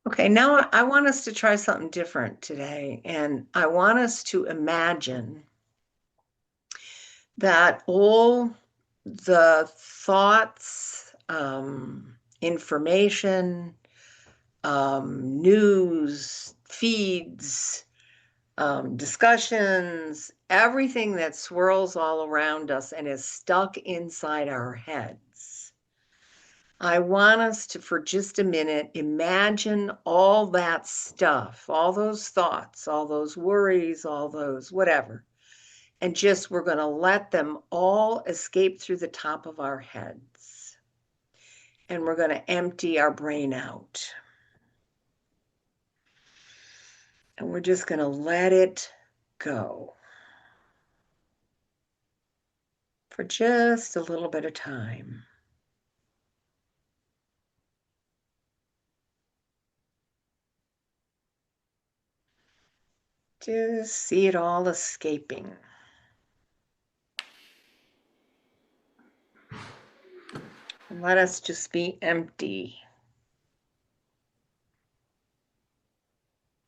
Okay, now I want us to try something different today, and I want us to imagine that all the thoughts, information, news, feeds, discussions, everything that swirls all around us and is stuck inside our heads. I want us to, for just a minute, imagine all that stuff, all those thoughts, all those worries, all those whatever. And just we're going to let them all escape through the top of our heads. And we're going to empty our brain out. And we're just going to let it go for just a little bit of time. Just see it all escaping. And let us just be empty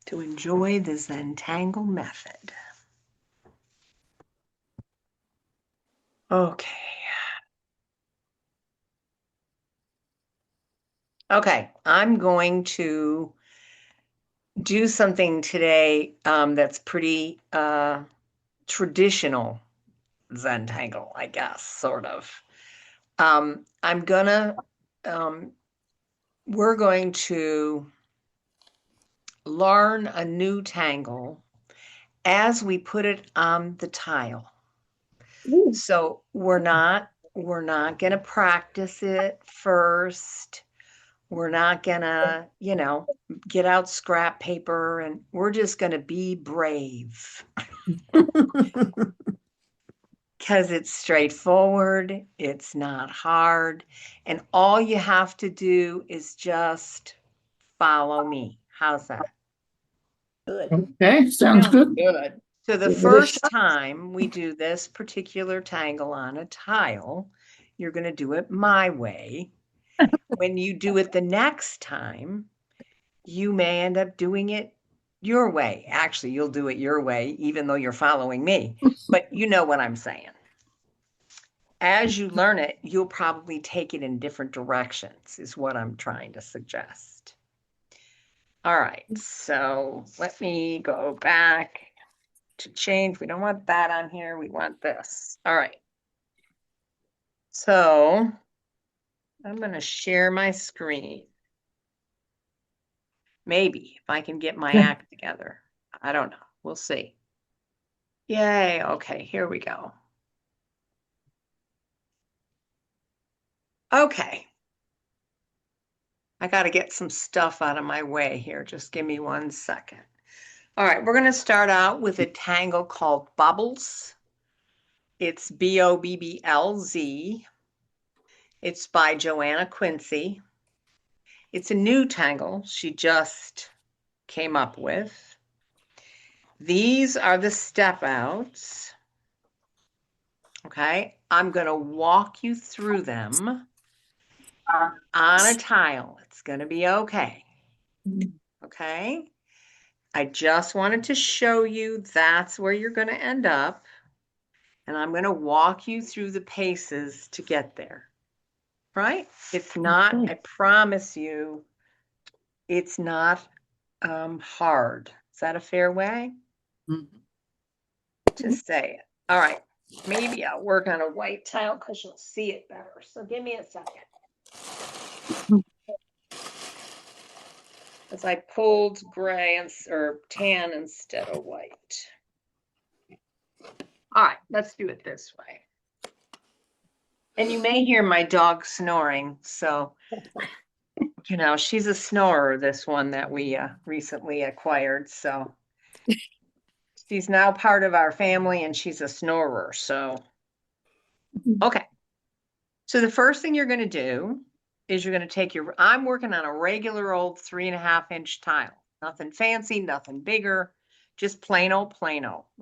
to enjoy the Zentangle method. Okay. Okay, I'm going to do something today that's pretty traditional Zentangle, I guess, sort of. I'm gonna, we're going to learn a new tangle as we put it on the tile. Ooh. So we're not gonna practice it first. We're not gonna, get out scrap paper, and we're just gonna be brave because it's straightforward, it's not hard, and all you have to do is just follow me. How's that? Good. Okay, sounds Sounds good. good. So the Give it a first shot. time we do this particular tangle on a tile, you're going to do it my way. When you do it the next time, you may end up doing it your way. Actually, you'll do it your way, even though you're following me. But you know what I'm saying. As you learn it, you'll probably take it in different directions, is what I'm trying to suggest. All right, so let me go back to change. We don't want that on here. We want this. All right. So I'm going to share my screen. Maybe if I can get my act together. I don't know. We'll see. Yay. Okay, here we go. Okay. I got to get some stuff out of my way here. Just give me 1 second. All right, we're going to start out with a tangle called Bubbles. It's Bobblz. It's by Joanna Quincy. It's a new tangle she just came up with. These are the step outs. Okay, I'm going to walk you through them on a tile. It's going to be okay. Okay, I just wanted to show you that's where you're going to end up. And I'm going to walk you through the paces to get there. Right? It's not, I promise you, it's not hard. Is that a fair way to say it? All right. Maybe I'll work on a white tile because you'll see it better. So give me a second. As I pulled gray or tan instead of white. All right, let's do it this way. And you may hear my dog snoring. So, she's a snorer, this one that we recently acquired. So she's now part of our family and she's a snorer. So, okay. So the first thing you're going to do is you're going to take I'm working on a regular old 3.5-inch tile. Nothing fancy, nothing bigger, just plain old,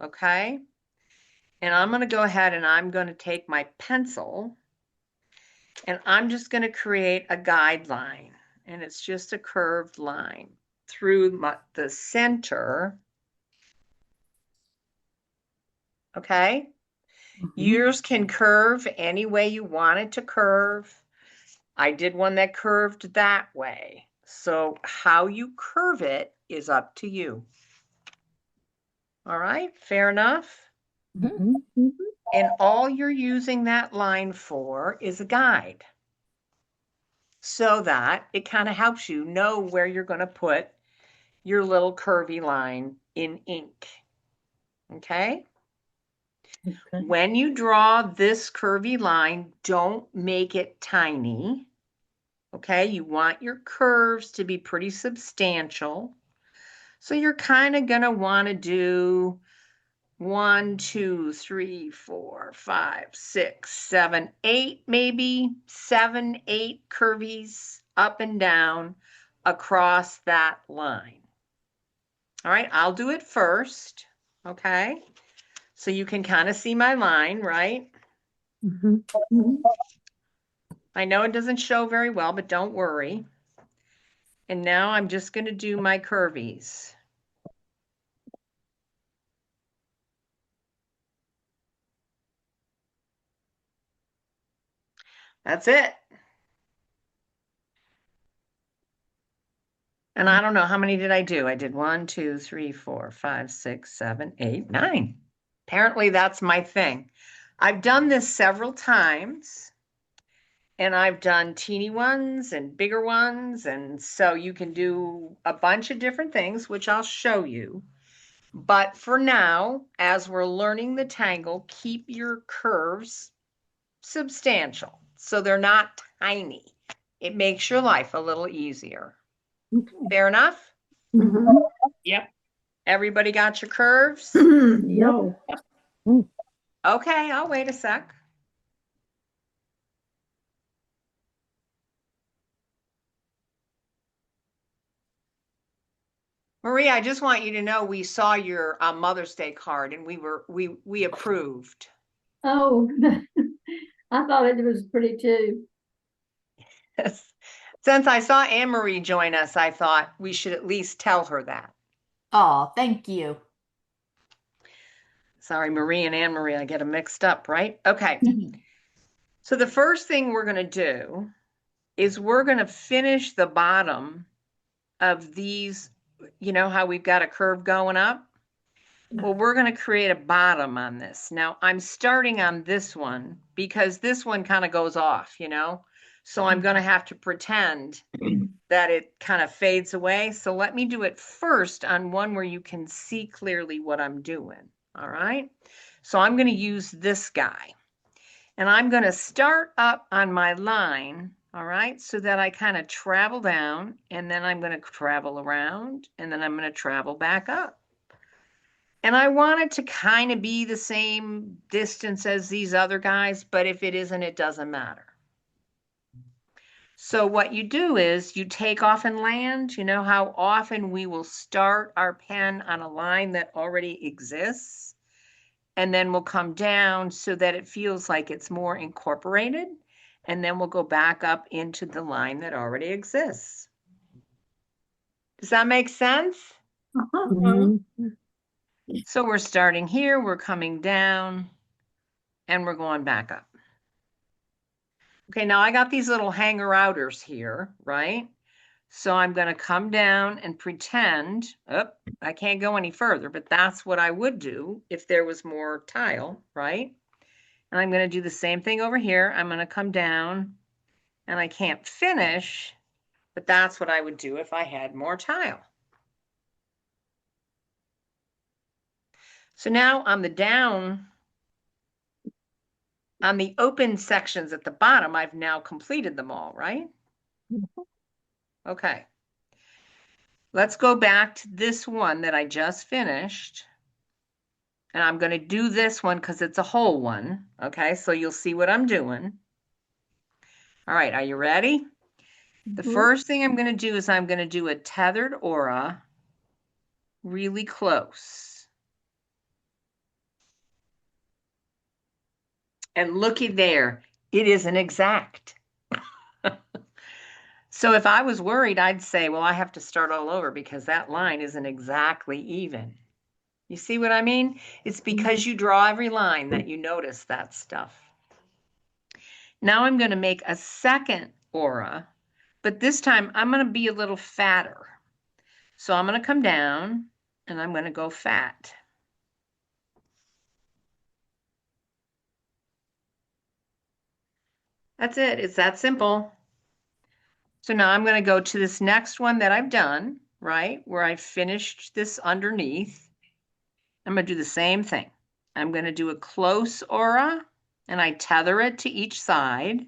okay? And I'm going to go ahead and I'm going to take my pencil and I'm just going to create a guideline. And it's just a curved line through the center. Okay. Yours can curve any way you want it to curve. I did one that curved that way. So how you curve it is up to you. All right, fair enough? Mhm. And all you're using that line for is a guide, so that it kind of helps you know where you're going to put your little curvy line in ink. Okay? Okay. When you draw this curvy line, don't make it tiny. Okay? You want your curves to be pretty substantial. So you're kind of going to want to do 1, 2, 3, 4, 5, 6, 7, 8, maybe 7, 8 curvies up and down across that line. All right, I'll do it first. Okay, so you can kind of see my line, right? Mhm. Mhm. I know it doesn't show very well, but don't worry. And now I'm just going to do my curvies. That's it. And I don't know, how many did I do? I did 1, 2, 3, 4, 5, 6, 7, 8, 9. Apparently that's my thing. I've done this several times and I've done teeny ones and bigger ones. And so you can do a bunch of different things, which I'll show you. But for now, as we're learning the Tangle, keep your curves substantial so they're not tiny. It makes your life a little easier. Okay. Fair enough? Mhm. Yep. Everybody got your curves? No. Okay, I'll wait a sec. Maria, I just want you to know we saw your Mother's Day card and we approved. Oh, I thought it was pretty too. Since I saw Anne Marie join us, I thought we should at least tell her that. Oh, thank you. Sorry, Marie and Anne Marie, I get them mixed up, right? Okay. So the first thing we're going to do is we're going to finish the bottom of these. You know how we've got a curve going up? Well, we're going to create a bottom on this. Now, I'm starting on this one because this one kind of goes off, you know? So I'm going to have to pretend that it kind of fades away. So let me do it first on one where you can see clearly what I'm doing. All right. So I'm going to use this guy and I'm going to start up on my line. All right. So that I kind of travel down and then I'm going to travel around and then I'm going to travel back up. And I want it to kind of be the same distance as these other guys, but if it isn't, it doesn't matter. So what you do is you take off and land. You know how often we will start our pen on a line that already exists, and then we'll come down so that it feels like it's more incorporated, and then we'll go back up into the line that already exists. Does that make sense? Mhm. So we're starting here, we're coming down, and we're going back up. Okay, now I got these little hanger outers here, right? So I'm going to come down and pretend, I can't go any further, but that's what I would do if there was more tile, right? And I'm going to do the same thing over here. I'm going to come down and I can't finish, but that's what I would do if I had more tile. So now on the open sections at the bottom, I've now completed them all, right? Okay. Let's go back to this one that I just finished. And I'm going to do this one because it's a whole one. Okay, so you'll see what I'm doing. All right, are you ready? The first thing I'm going to do is I'm going to do a tethered aura really close. And looky there, it isn't exact. So if I was worried, I'd say, well, I have to start all over because that line isn't exactly even. You see what I mean? It's because you draw every line that you notice that stuff. Now I'm going to make a second aura, but this time I'm going to be a little fatter. So I'm going to come down and I'm going to go fat. That's it. It's that simple. So now I'm going to go to this next one that I've done, right? Where I finished this underneath. I'm going to do the same thing. I'm going to do a close aura and I tether it to each side.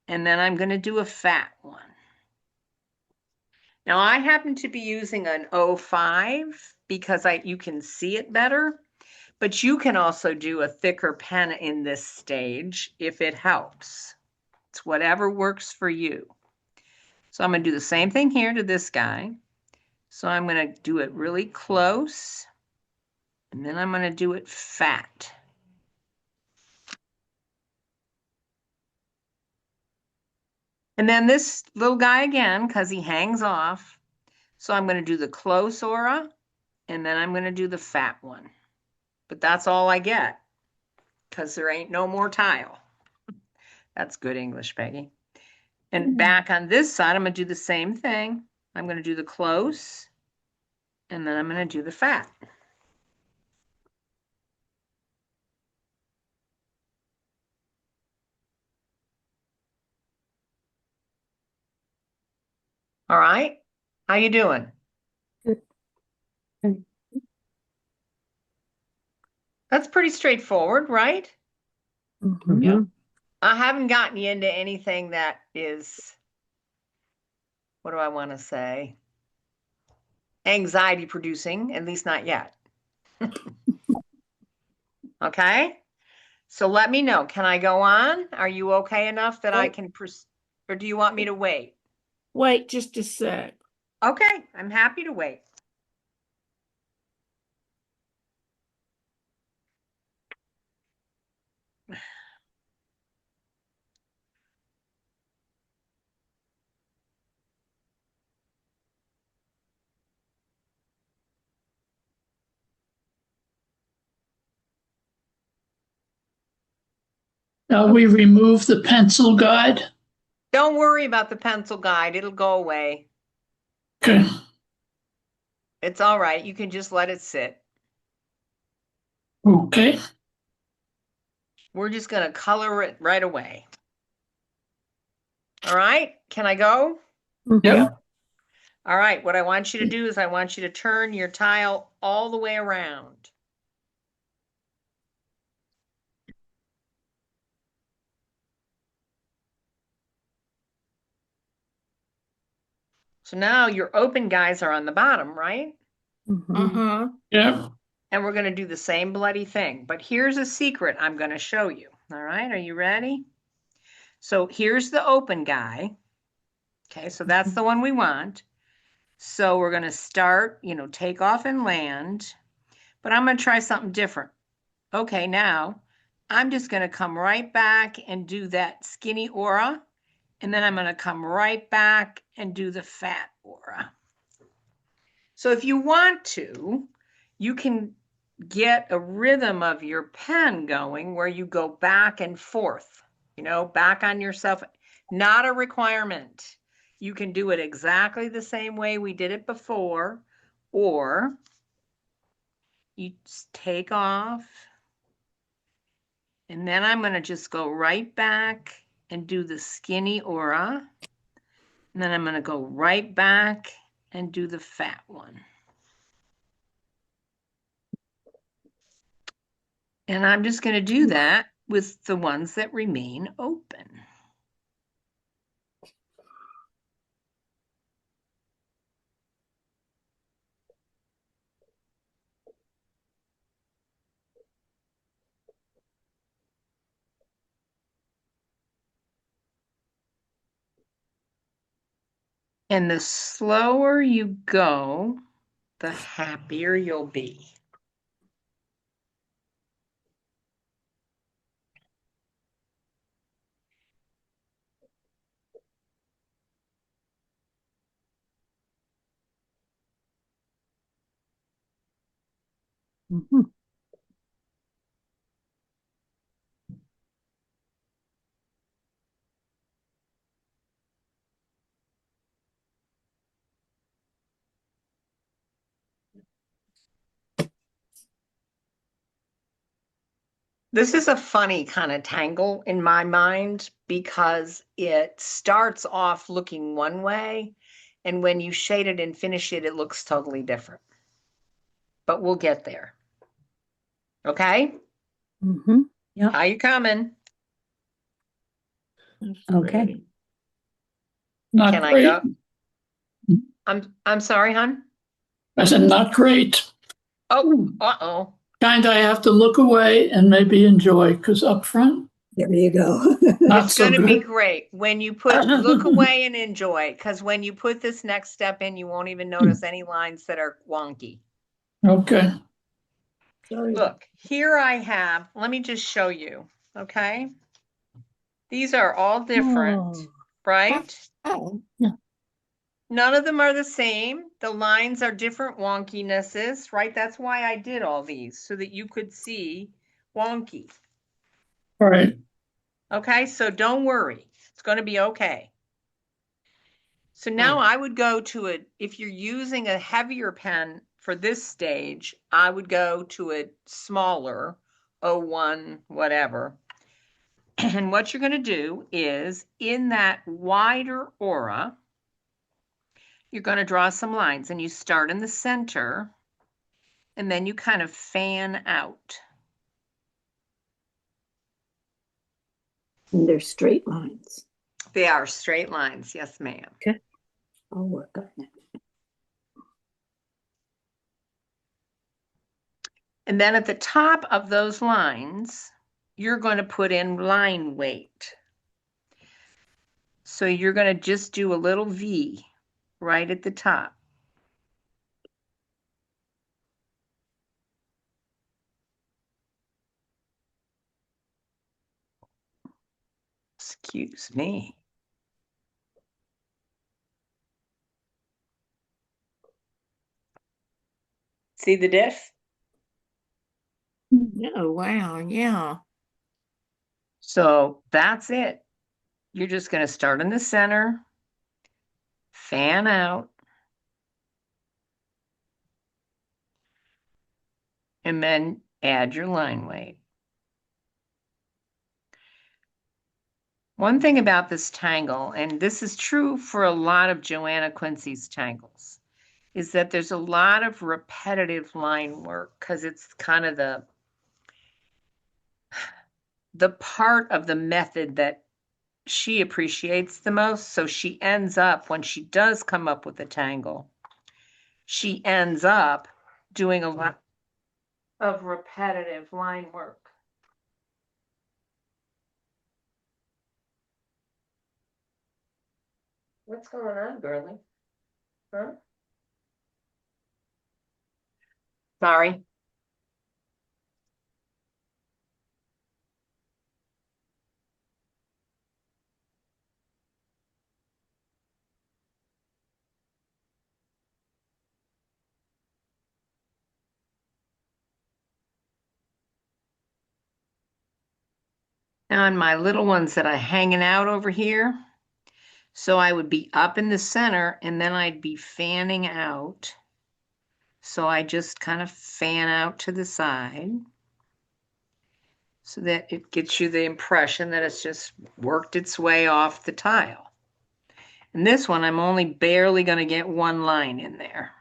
And then I'm going to do a fat one. Now I happen to be using an 05 because you can see it better, but you can also do a thicker pen in this stage if it helps. It's whatever works for you. So I'm going to do the same thing here to this guy. So I'm going to do it really close, and then I'm going to do it fat. And then this little guy again, because he hangs off. So I'm going to do the close aura, and then I'm going to do the fat one. But that's all I get, because there ain't no more tile. That's good English, Peggy. And back on this side, I'm going to do the same thing. I'm going to do the close, and then I'm going to do the fat. All right? How you doing? Good. That's pretty straightforward, right? Mhm. Yeah. I haven't gotten you into anything that is, what do I want to say? Anxiety producing, at least not yet. Okay? So let me know. Can I go on? Are you okay enough that I can, or do you want me to wait? Wait just a sec. Okay, I'm happy to wait. Now we remove the pencil guide. Don't worry about the pencil guide. It'll go away. Okay. It's all right. You can just let it sit. Okay. We're just going to color it right away. All right. Can I go? Yep. All right. What I want you to do is I want you to turn your tile all the way around. So now your open guys are on the bottom, right? Uh-huh. Yep. And we're going to do the same bloody thing. But here's a secret I'm going to show you. All right. Are you ready? So here's the open guy. Okay. So that's the one we want. So we're going to start, take off and land. But I'm going to try something different. Okay. Now I'm just going to come right back and do that skinny aura. And then I'm going to come right back and do the fat aura. So if you want to, you can get a rhythm of your pen going where you go back and forth, back on yourself. Not a requirement. You can do it exactly the same way we did it before, or you just take off. And then I'm going to just go right back and do the skinny aura. And then I'm going to go right back and do the fat one. And I'm just going to do that with the ones that remain open. And the slower you go, the happier you'll be. Mhm. This is a funny kind of tangle in my mind because it starts off looking one way, and when you shade it and finish it, it looks totally different. But we'll get there. Okay? Mhm. Yep. How you coming? That's Okay. pretty. Not Can I great. go? I'm sorry, hon. I said, not great. Oh, uh-oh. Kind I have to look away and maybe enjoy, because up front, There you go. not It's so going to be good. great when you put look away and enjoy, because when you put this next step in, you won't even notice any lines that are wonky. Okay. Sorry. Look, here I have, let me just show you, okay? These are all different, Oh. right? Oh, None of them are the same. The lines are different wonkinesses, right? That's why I did all these, so that you could see wonky. All right. Okay, so don't worry. It's going to be okay. So now I would go to it, if you're using a heavier pen for this stage, I would go to a smaller 01, whatever. And what you're going to do is in that wider aura, you're going to draw some lines, and you start in the center and then you kind of fan out. And they're straight lines. They are straight lines. Yes, ma'am. Okay. I'll work on it. And then at the top of those lines, you're going to put in line weight. So you're going to just do a little V right at the top. Excuse me. See the diff? oh, wow. Yeah. So that's it. You're just going to start in the center, fan out, and then add your line weight. One thing about this tangle, and this is true for a lot of Joanna Quincy's tangles, is that there's a lot of repetitive line work because it's kind of the part of the method that she appreciates the most. So she ends up, when she does come up with a tangle, she ends up doing a lot of repetitive line work. What's going on, girlie? Huh? Sorry. And my little ones that are hanging out over here. So I would be up in the center and then I'd be fanning out. So I just kind of fan out to the side so that it gets you the impression that it's just worked its way off the tile. And this one, I'm only barely going to get one line in there.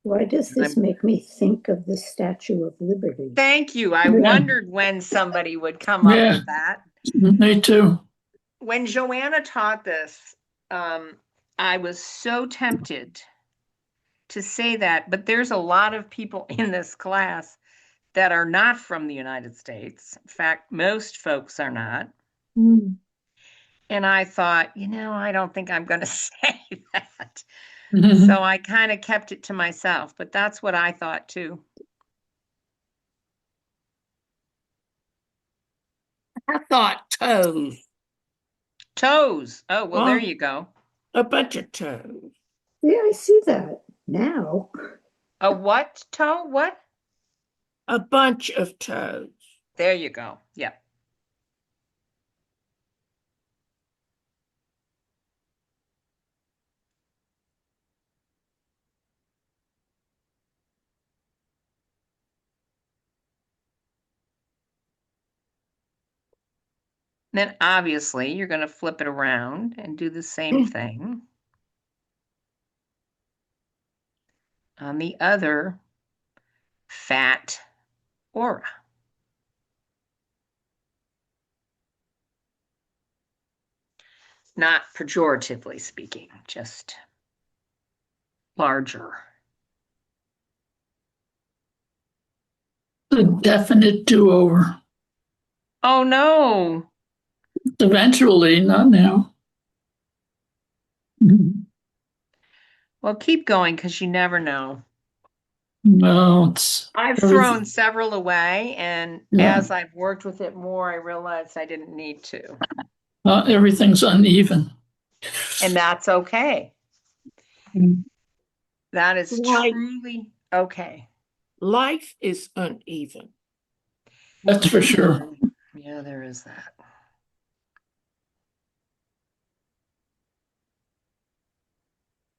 Why does this make me think of the Statue of Liberty? Thank you. I Yeah. wondered when somebody would come up Yeah. with that. Me too. When Joanna taught this, I was so tempted to say that, but there's a lot of people in this class that are not from the United States. In fact, most folks are not. Mm. And I thought, I don't think I'm going to say that. Mhm. So I kind of kept it to myself, but that's what I thought too. I thought toes. Toes. Oh, well, there Well, you go. a bunch of toes. Yeah, I see that now. A what toe? What? A bunch of toes. There you go. Yep. Then obviously you're going to flip it around and do the same thing on the other fat aura. Not pejoratively speaking, just larger. A definite do-over. Oh no. Eventually, not now. Well, keep going because you never know. No, it's I've thrown several away, and Yeah. as I've worked with it more, I realized I didn't need to. Everything's uneven. And that's okay. Mm. That is Right. truly okay. Life is uneven. That's for sure. Yeah, there is that.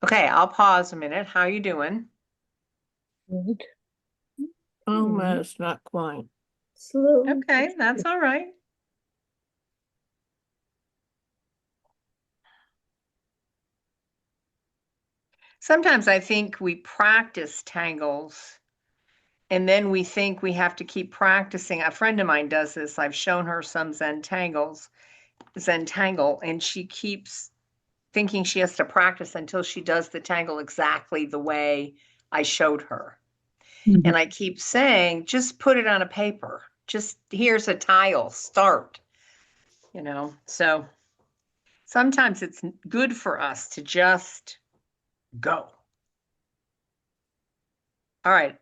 Okay, I'll pause a minute. How you doing? Good. Almost, not quite. Slow. Okay, that's all right. Sometimes I think we practice tangles and then we think we have to keep practicing. A friend of mine does this. I've shown her some Zentangle, and she keeps thinking she has to practice until she does the tangle exactly the way I showed her. Mhm. And I keep saying, just put it on a paper. Just here's a tile, start. So sometimes it's good for us to just go. All right.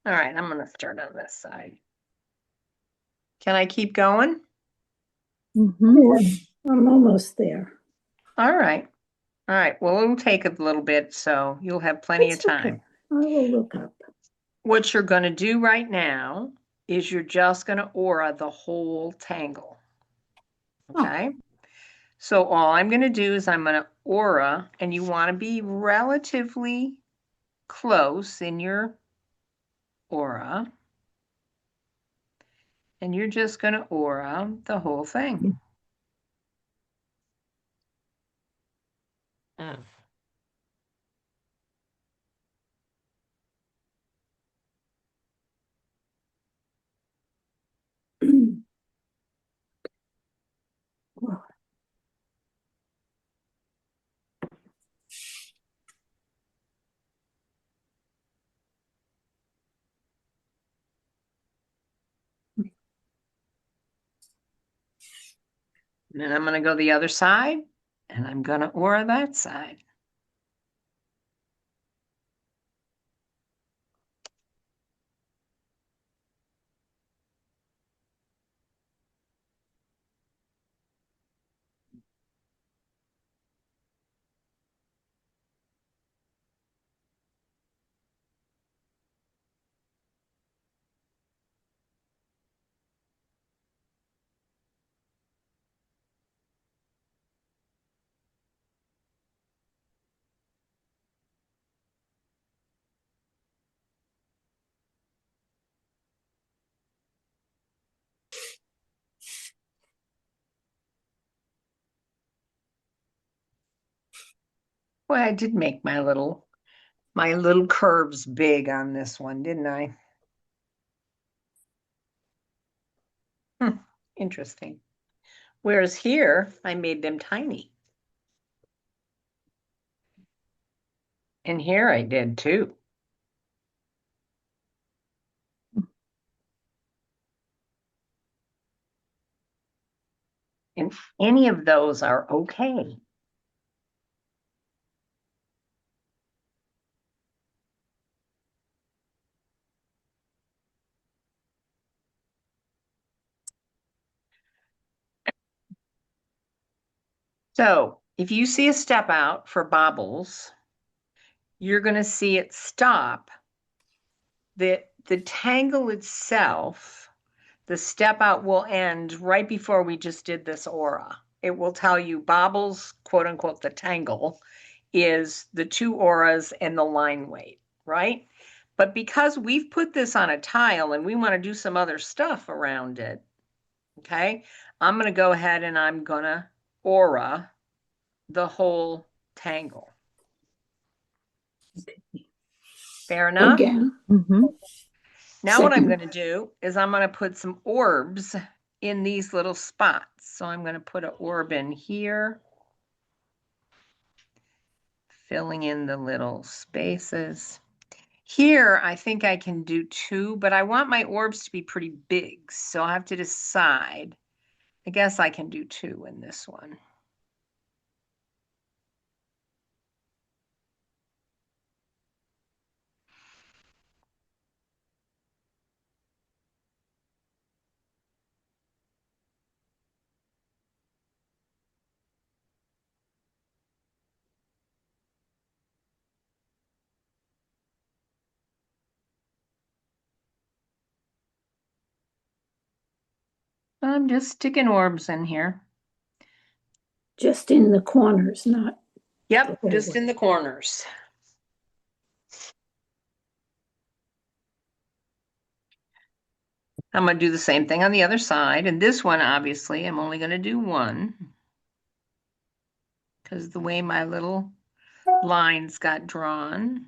All right, I'm going to start on this side. Can I keep going? I'm almost there. All right. All right. Well, it'll take a little bit, so you'll have plenty of It's okay. time. I will look up. What you're going to do right now is you're just going to aura the whole tangle. Okay. So all I'm going to do is I'm going to aura, and you want to be relatively close in your aura. And you're just going to aura the whole thing. And then I'm going to go the other side, and I'm going to aura that side. Boy, I did make my little curves big on this one, didn't I? Interesting. Whereas here, I made them tiny. And here I did too. And any of those are okay. So if you see a step out for bobbles, you're going to see it stop. The tangle itself, the step out will end right before we just did this aura. It will tell you bobbles, quote unquote, the tangle is the two auras and the line weight, right? But because we've put this on a tile and we want to do some other stuff around it, okay, I'm going to go ahead and I'm going to aura the whole tangle. Fair enough? Again, Now what I'm Second. going to do is I'm going to put some orbs in these little spots. So I'm going to put an orb in here, filling in the little spaces. Here, I think I can do 2, but I want my orbs to be pretty big, so I'll have to decide. I guess I can do 2 in this one. I'm just sticking orbs in here. Just in the corners, not. Yep, the just whole in the corners. I'm going to do the same thing on the other side. And this one, obviously, I'm only going to do 1 because the way my little lines got drawn.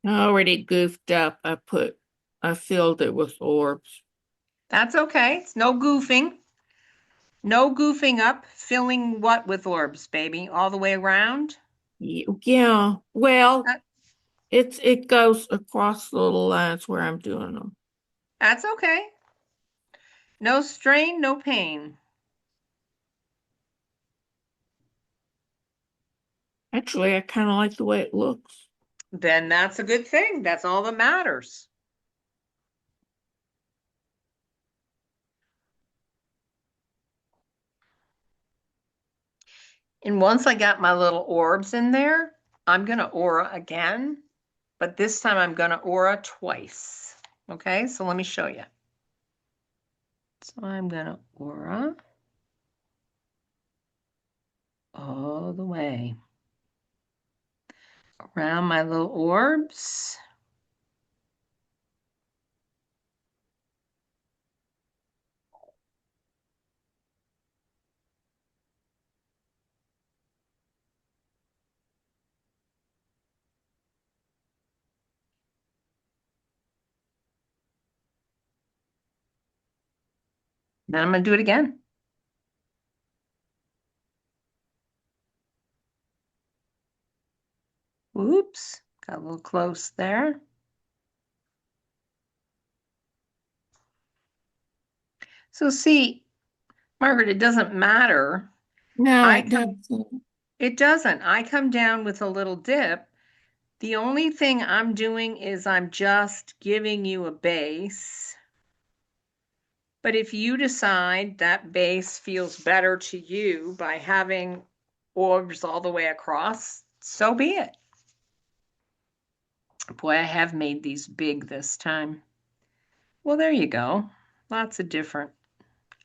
I already goofed up. I filled it with orbs. That's okay. It's no goofing. No goofing up. Filling what with orbs, baby? All the way around? Yeah, well, Uh, it goes across the little lines where I'm doing them. That's okay. No strain, no pain. Actually, I kind of like the way it looks. Then that's a good thing. That's all that matters. And once I got my little orbs in there, I'm going to aura again, but this time I'm going to aura twice. Okay, so let me show you. So I'm going to aura all the way around my little orbs. Then I'm going to do it again. Oops, got a little close there. So see, Margaret, it doesn't matter. No, I it doesn't. It doesn't. I come down with a little dip. The only thing I'm doing is I'm just giving you a base. But if you decide that base feels better to you by having orbs all the way across, so be it. Boy, I have made these big this time. Well, there you go. Lots of different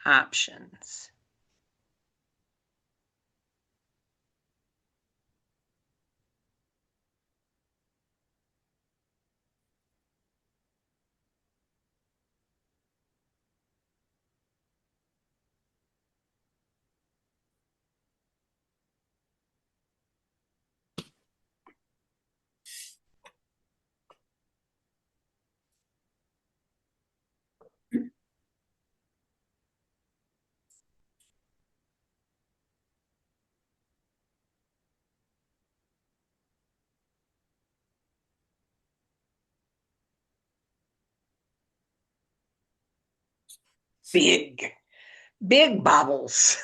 options. Big, big bubbles.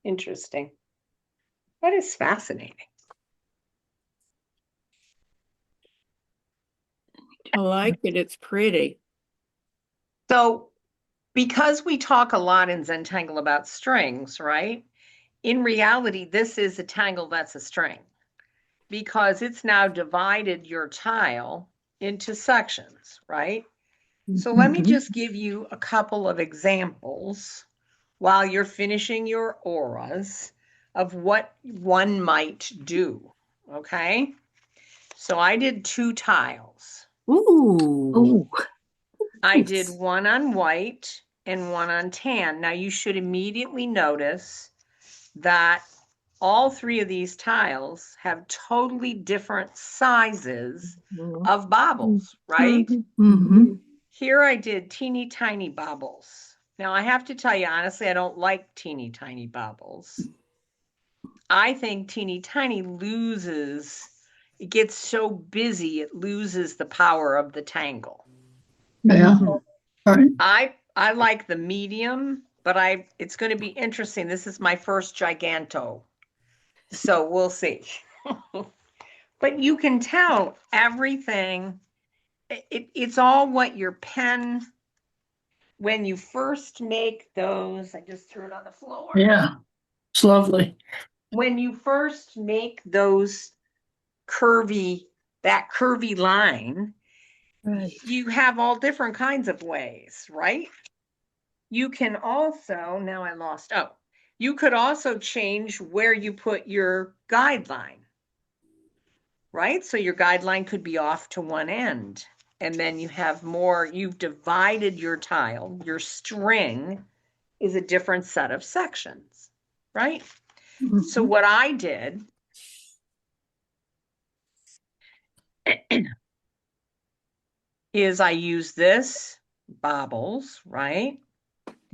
Interesting. That is fascinating. I like it. It's pretty. So, because we talk a lot in Zentangle about strings, right? In reality, this is a tangle that's a string because it's now divided your tile into sections, right? So let me Mhm. just give you a couple of examples while you're finishing your auras of what one might do, okay? So I did 2 tiles. Ooh. Oh, I did Nice. one on white and one on tan. Now you should immediately notice that all 3 of these tiles have totally different sizes of bobbles, right? Mhm. Here I did teeny tiny bobbles. Now I have to tell you honestly, I don't like teeny tiny bobbles. I think teeny tiny loses, it gets so busy, it loses the power of the tangle. Yeah, mhm. right. I like the medium, but it's going to be interesting. This is my first giganto. So we'll see. But you can tell everything. It's all what your pen, when you first make those, I just threw it on the floor. Yeah, it's lovely. When you first make those that curvy line, Right. you have all different kinds of ways, right? You can also, now I lost, you could also change where you put your guideline, right? So your guideline could be off to one end. And then you have more, you've divided your tile. Your string is a different set of sections, right? So Mhm. what I did is I use this bobbles, right?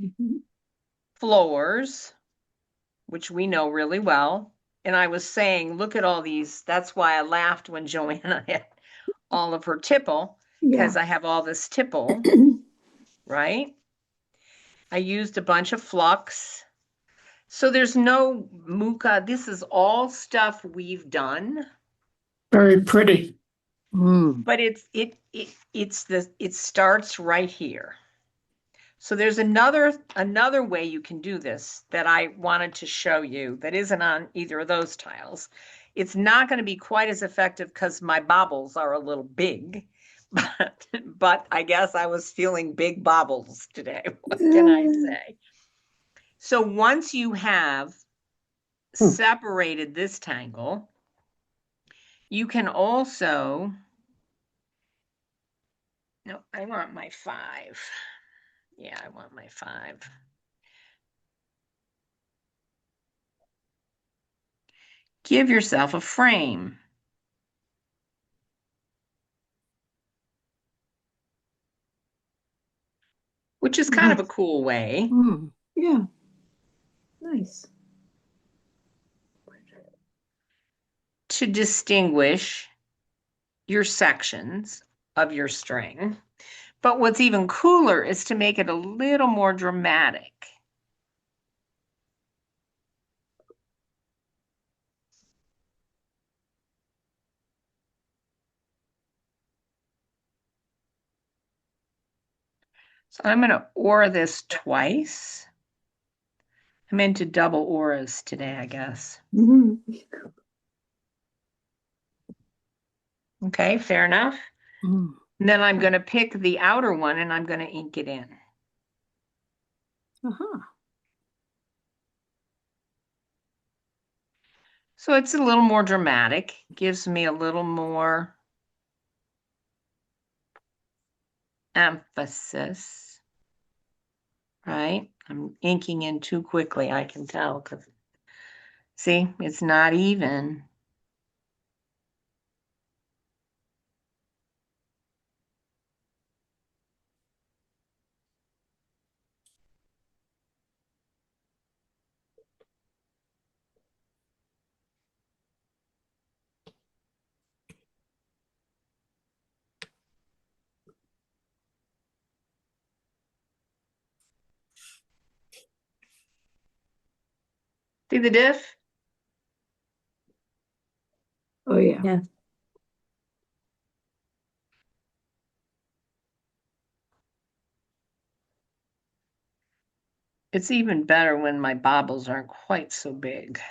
Mhm. Floors, which we know really well. And I was saying, look at all these. That's why I laughed when Joanna had all of her tipple, because Yeah. I have all this tipple, right? I used a bunch of flux. So there's no muka. This is all stuff we've done, Very pretty. Mm. but it starts right here. So there's another way you can do this that I wanted to show you that isn't on either of those tiles. It's not going to be quite as effective because my bobbles are a little big, but I guess I was feeling big bobbles today. What can I say? So once you have separated this tangle, you can also, no, I want my 5. Yeah, I want my 5. Give yourself a frame. Which is kind of a cool way Mm. Yeah. Nice. to distinguish your sections of your string. But what's even cooler is to make it a little more dramatic. So I'm going to aura this twice. I meant to double auras today, I guess. Mhm. Okay, fair enough. Mm. And then I'm going to pick the outer one and I'm going to ink it in. Uh-huh. So it's a little more dramatic, gives me a little more emphasis, right? I'm inking in too quickly, I can tell, because see, it's not even. See the diff? Oh, yeah. Yeah. It's even better when my bobbles aren't quite so big.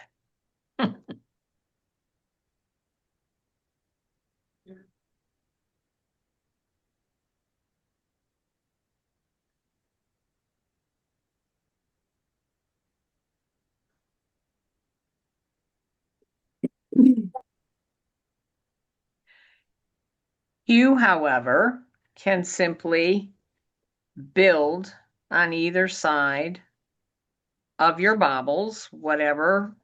You, however, can simply build on either side of your bobbles, whatever,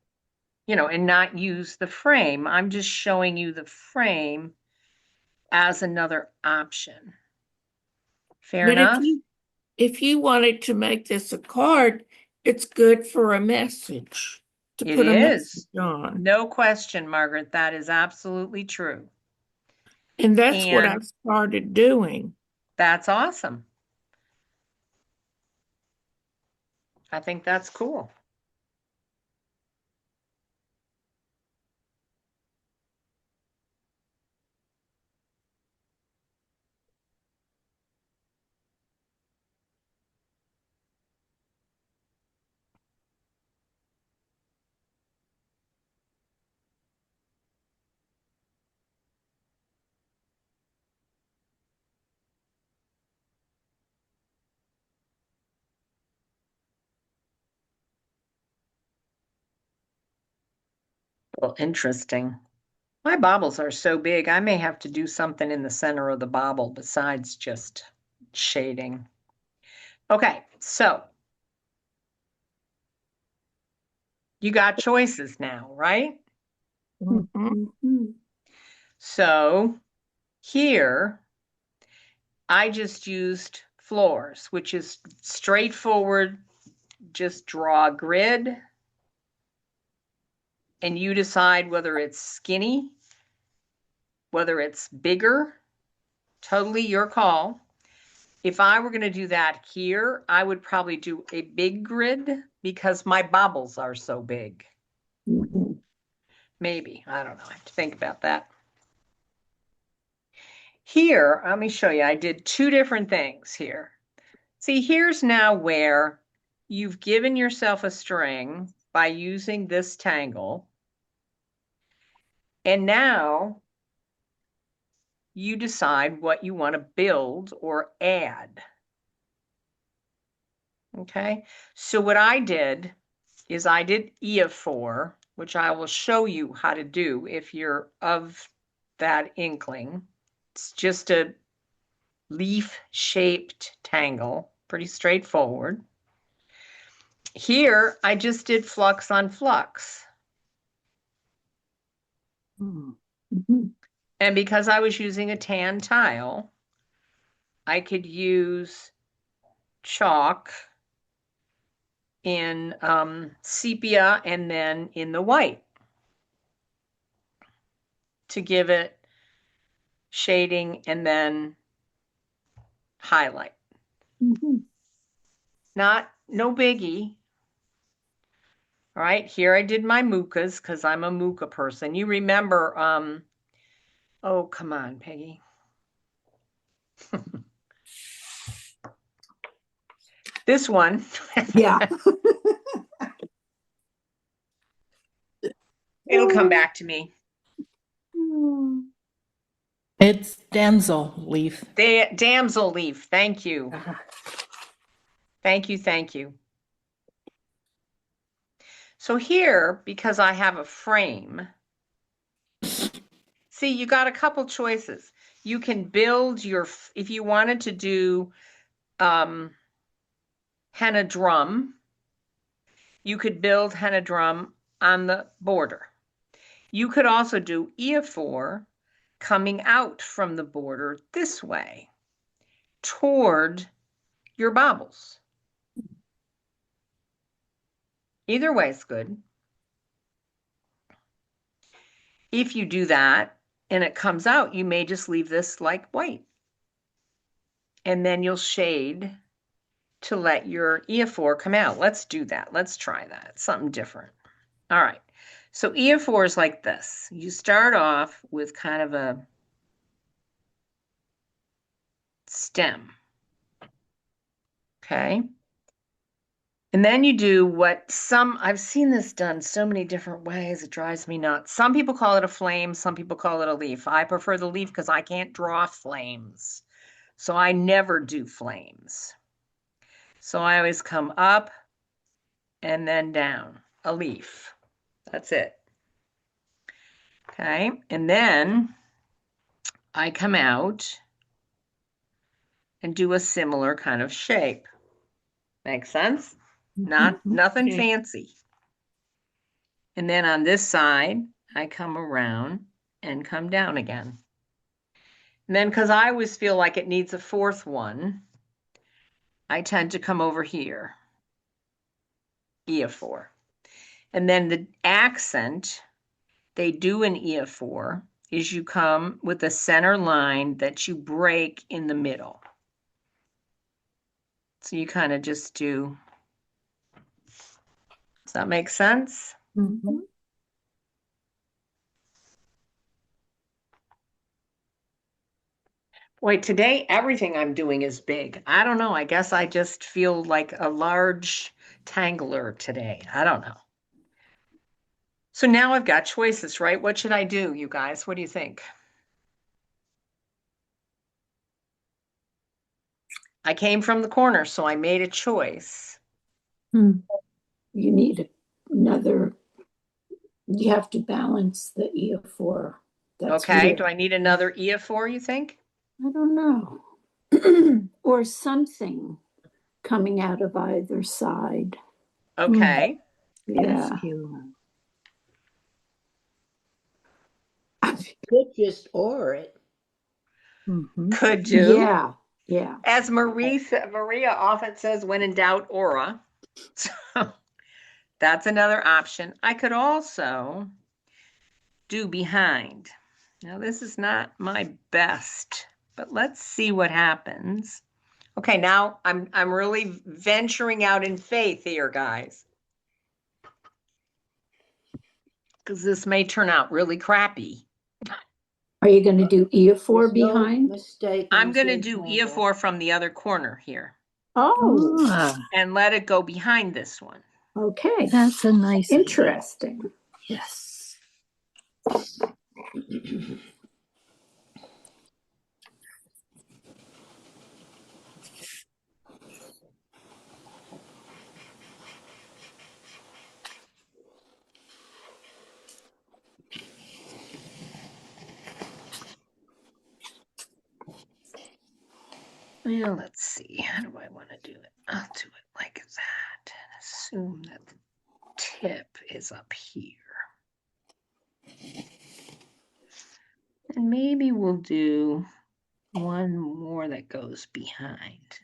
and not use the frame. I'm just showing you the frame as another option. Fair But enough? if you wanted to make this a card, it's good for a message, to It put a is. message on. No question, Margaret. That is absolutely true. And that's what I And started doing. that's awesome. I think that's cool. Well, interesting. My bobbles are so big, I may have to do something in the center of the bobble besides just shading. Okay, so you got choices now, right? Mhm. Mhm. So here, I just used floors, which is straightforward. Just draw a grid and you decide whether it's skinny, whether it's bigger, totally your call. If I were going to do that here, I would probably do a big grid because my bobbles are so big. Mhm. Maybe, I don't know. I have to think about that. Here, let me show you. I did two different things here. See, here's now where you've given yourself a string by using this tangle. And now you decide what you want to build or add. Okay, so what I did is I did EA4, which I will show you how to do if you're of that inkling. It's just a leaf-shaped tangle, pretty straightforward. Here, I just did flux on flux. Mhm. And because I was using a tan tile, I could use chalk in sepia and then in the white to give it shading and then highlight. Mhm. No biggie. All right, here I did my mucas because I'm a muca person. You remember, oh, come on, Peggy. This one. Yeah. It'll come back to me. It's damsel leaf. Damsel leaf. Thank you. Thank you. Thank you. So here, because I have a frame, see, you got a couple choices. You can build if you wanted to do henna drum, you could build henna drum on the border. You could also do EA4 coming out from the border this way toward your bobbles. Either way is good. If you do that and it comes out, you may just leave this like white. And then you'll shade to let your EA4 come out. Let's do that. Let's try that. Something different. All right. So E4 is like this. You start off with kind of a stem. Okay. And then you do what I've seen this done so many different ways, it drives me nuts. Some people call it a flame, some people call it a leaf. I prefer the leaf because I can't draw flames. So I never do flames. So I always come up and then down, a leaf. That's it. Okay. And then I come out and do a similar kind of shape. Make sense? Nothing Okay. fancy. And then on this side, I come around and come down again. And then because I always feel like it needs a fourth one, I tend to come over here, E4. And then the accent they do in E4 is you come with a center line that you break in the middle. So you kind of just do, does that make sense? Mhm. Boy, today everything I'm doing is big. I don't know. I guess I just feel like a large tangler today. I don't know. So now I've got choices, right? What should I do, you guys? What do you think? I came from the corner, so I made a choice. Hmm. You need another, you have to balance the E4. That's Okay, weird. do I need another E4, you think? I don't know. Or something coming out of either side. Okay. Yeah. SQ. Could just or it. Mhm. Could do. Yeah. Yeah. As Maria often says, when in doubt, aura. So that's another option. I could also do behind. Now, this is not my best, but let's see what happens. Okay, now I'm really venturing out in faith here, guys. Because this may turn out really crappy. Are you going to do E4 There's no behind? mistake I'm in going to saying do that. E4 from the other corner here Oh, Ah, and let it go behind this one. okay. that's a nice idea. Interesting. Yes. Well, let's see. How do I want to do it? I'll do it like that and assume that the tip is up here. And maybe we'll do one more that goes behind.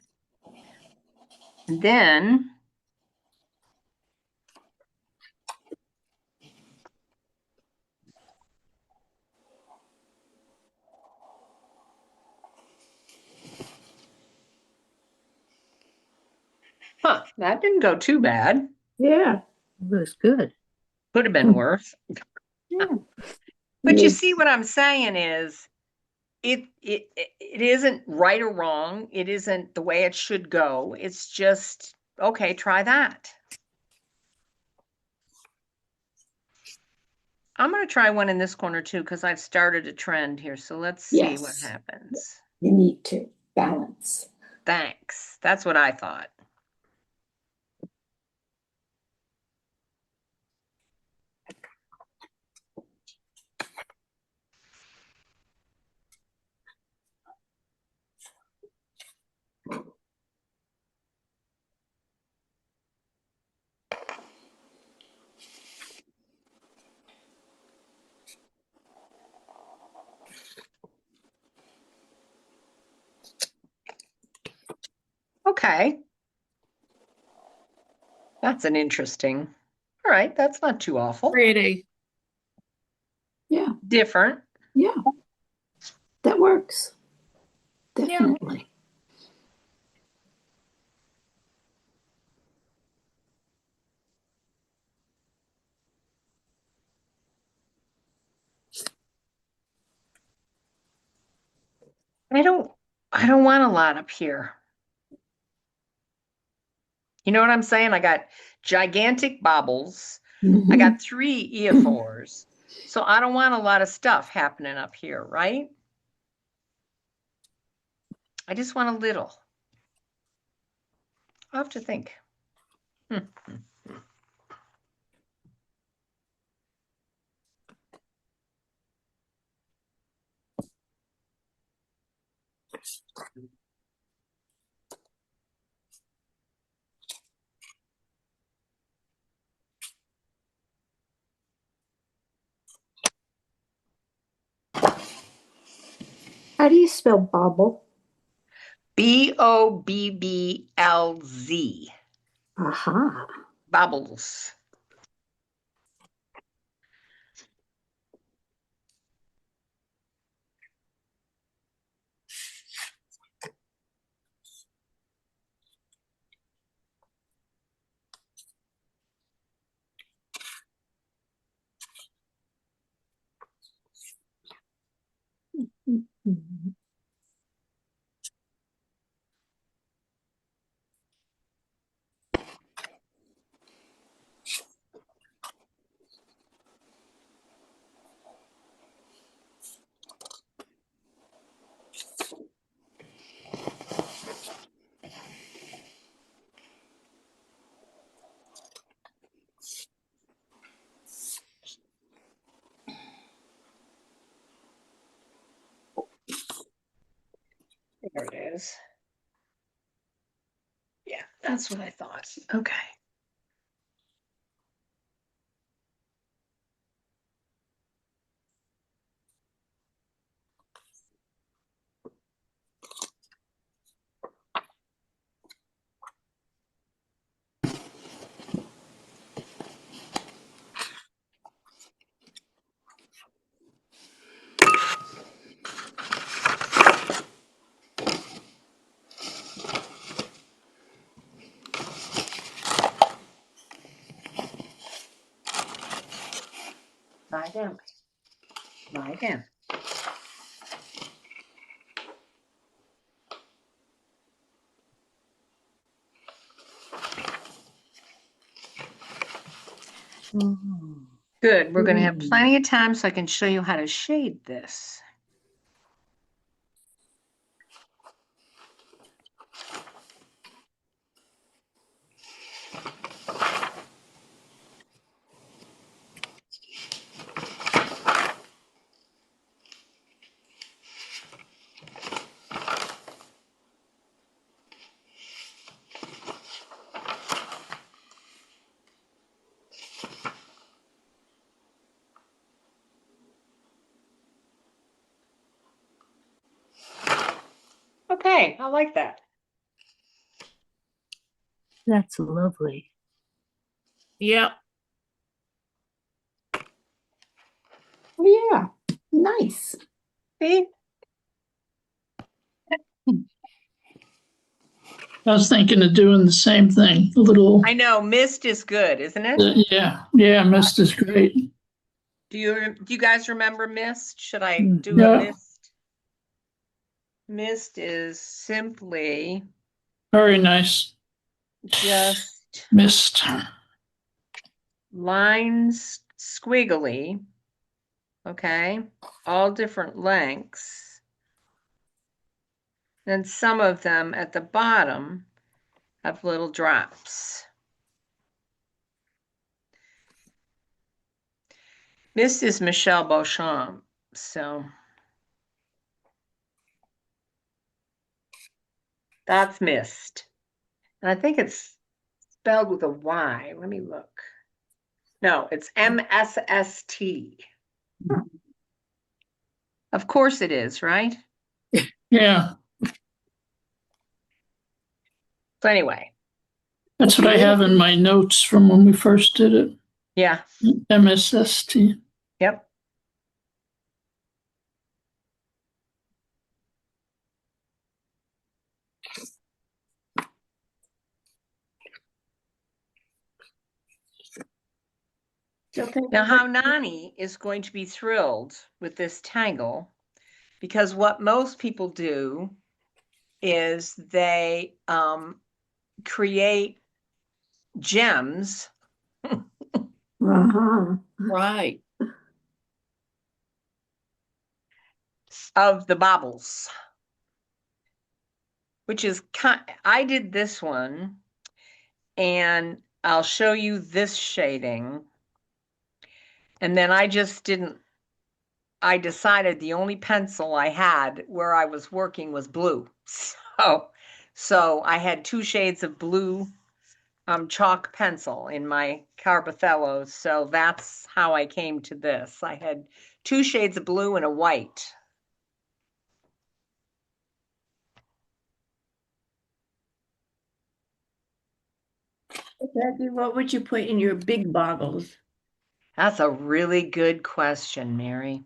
And then that didn't go too bad. Yeah. It was good. Could have been worse. Yeah. But you Need- see what I'm saying is it isn't right or wrong. It isn't the way it should go. It's just, okay, try that. I'm going to try one in this corner too, because I've started a trend here. So let's see what Yes. happens. You need to balance. Thanks. That's what I thought. Okay. That's an interesting. All right, that's not too awful. Pretty. Yeah. Different. Yeah. That works. Yeah. Definitely. I don't want a lot up here. You know what I'm saying? I got gigantic bobbles. I Mhm. got 3 Eophores. So I don't want a lot of stuff happening up here, right? I just want a little. I'll have to think. How do you spell bobble? Bobblz. Aha. Bobbles. Mhm. There it is. Yeah, that's what I thought. Okay. Lie down. Lie down. Mm. Good. We're going to have Mm. plenty of time so I can show you how to shade this. Okay, I like that. That's lovely. Yep. Oh, yeah. Nice. See? I was thinking of doing the same thing. A little, I know mist is good, isn't it? yeah, mist is great. Do you guys remember mist? Should I Mhm. do a Yeah. mist? Mist is simply Very nice. just Mist. lines squiggly, okay, all different lengths. Then some of them at the bottom have little drops. This is Michelle Beauchamp, so that's mist. And I think it's spelled with a Y. Let me look. No, it's MSST. Of course it is, right? Yeah, So anyway, that's what I have in my notes from when we first did it. yeah, MSST. yep. Now, how Nani is going to be thrilled with this tangle, because what most people do is they create gems Uh-huh. Right. of the baubles, which is I did this one, and I'll show you this shading. And then I decided the only pencil I had where I was working was blue. So I had 2 shades of blue chalk pencil in my Carbothello. So that's how I came to this. I had 2 shades of blue and a white. Becky, what would you put in your big bottles? That's a really good question, Mary.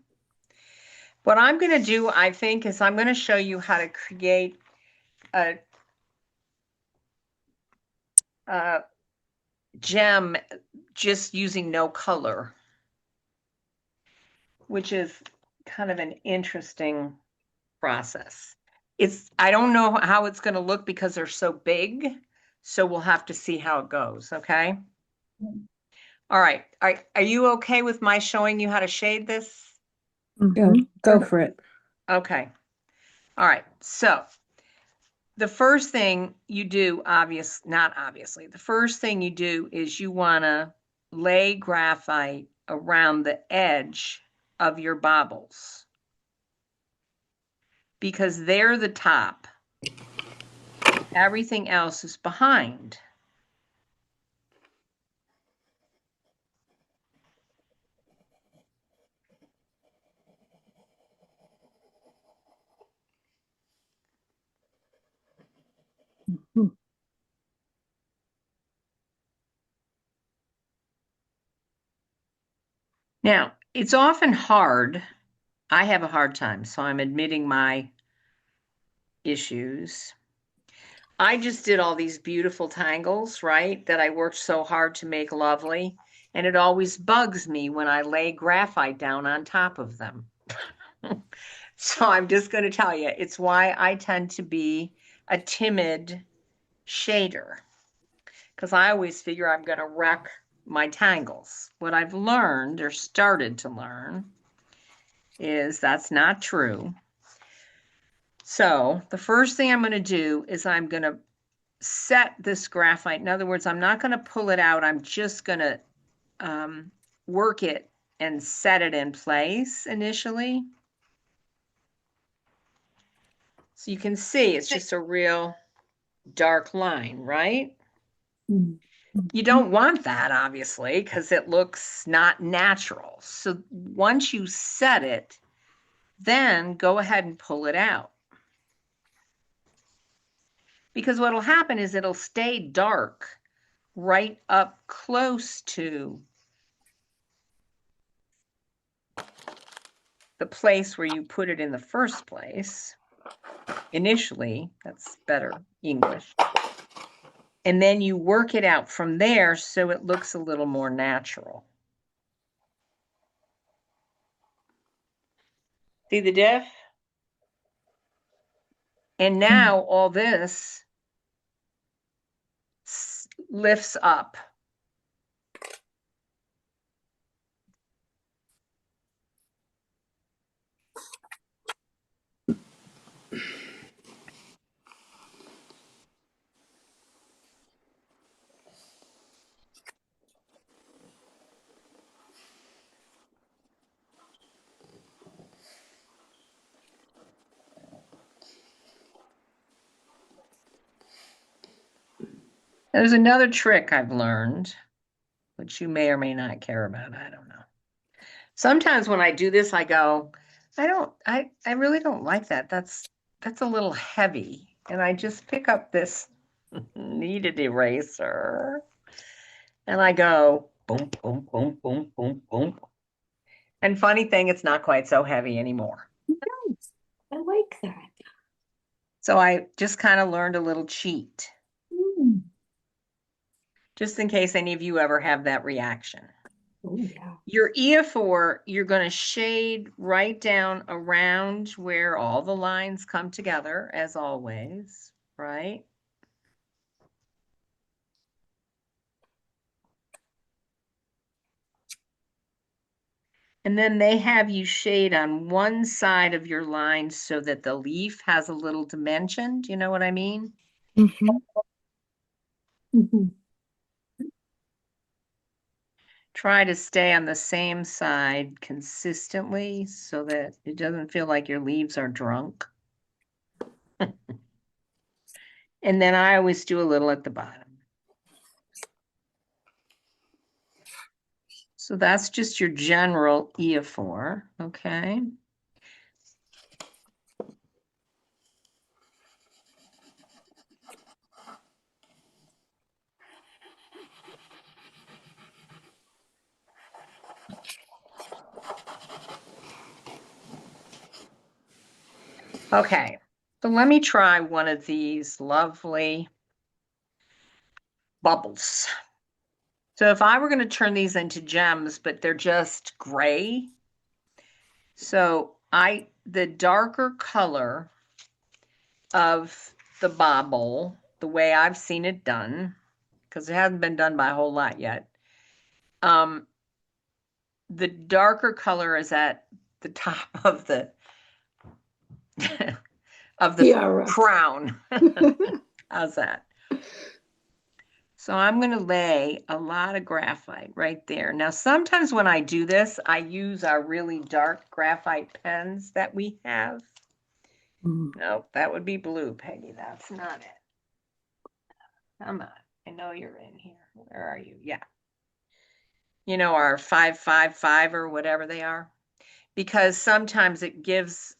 What I'm going to do, I think, is I'm going to show you how to create a gem just using no color, which is kind of an interesting process. I don't know how it's going to look because they're so big, so we'll have to see how it goes, okay? All right. Are you okay with my showing you how to shade this? Go for it. Okay. All right. So the first thing you do, not obviously, the first thing you do is you want to lay graphite around the edge of your baubles because they're the top. Everything else is behind. Mhm. Now, it's often hard. I have a hard time, so I'm admitting my issues. I just did all these beautiful tangles, right? That I worked so hard to make lovely. And it always bugs me when I lay graphite down on top of them. So I'm just going to tell you, it's why I tend to be a timid shader. Because I always figure I'm going to wreck my tangles. What I've learned or started to learn is that's not true. So the first thing I'm going to do is I'm going to set this graphite. In other words, I'm not going to pull it out. I'm just going to work it and set it in place initially. So you can see it's just a real dark line, right? Mm. You don't want that, obviously, because it looks not natural. So once you set it, then go ahead and pull it out. Because what'll happen is it'll stay dark right up close to the place where you put it in the first place. Initially, that's better English. And then you work it out from there so it looks a little more natural. See the diff? And now all this lifts up. There's another trick I've learned, which you may or may not care about. I don't know. Sometimes when I do this, I go, I really don't like that. That's a little heavy. And I just pick up this kneaded eraser and I go boom, boom, boom, boom, boom, boom. And funny thing, it's not quite so heavy anymore. Nice. I like that. So I just kind of learned a little cheat, Mm. just in case any of you ever have that reaction. Oh, yeah. Your Ephrata, you're going to shade right down around where all the lines come together, as always, right? And then they have you shade on one side of your line so that the leaf has a little dimension. Do you know what I mean? Mhm. Mhm. Try to stay on the same side consistently so that it doesn't feel like your leaves are drunk. And then I always do a little at the bottom. So that's just your general Ephrata, okay? Okay, so let me try one of these lovely bubbles. So if I were going to turn these into gems, but they're just gray, so the darker color of the bobble, the way I've seen it done, because it hasn't been done by a whole lot yet, the darker color is at the top of the Tiara. crown. How's that? So I'm going to lay a lot of graphite right there. Now, sometimes when I do this, I use our really dark graphite pens that we have. Mm. Nope, that would be blue, Peggy. That's not it. Come on. I know you're in here. Where are you? Yeah. You know, our 555 or whatever they are. Because sometimes it gives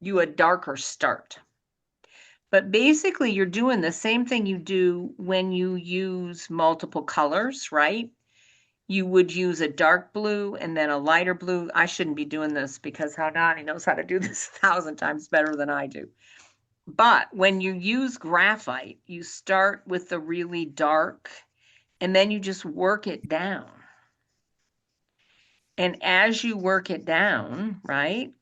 you a darker start. But basically, you're doing the same thing you do when you use multiple colors, right? You would use a dark blue and then a lighter blue. I shouldn't be doing this because how Donnie knows how to do this 1,000 times better than I do. But when you use graphite, you start with the really dark and then you just work it down. And as you work it down, right?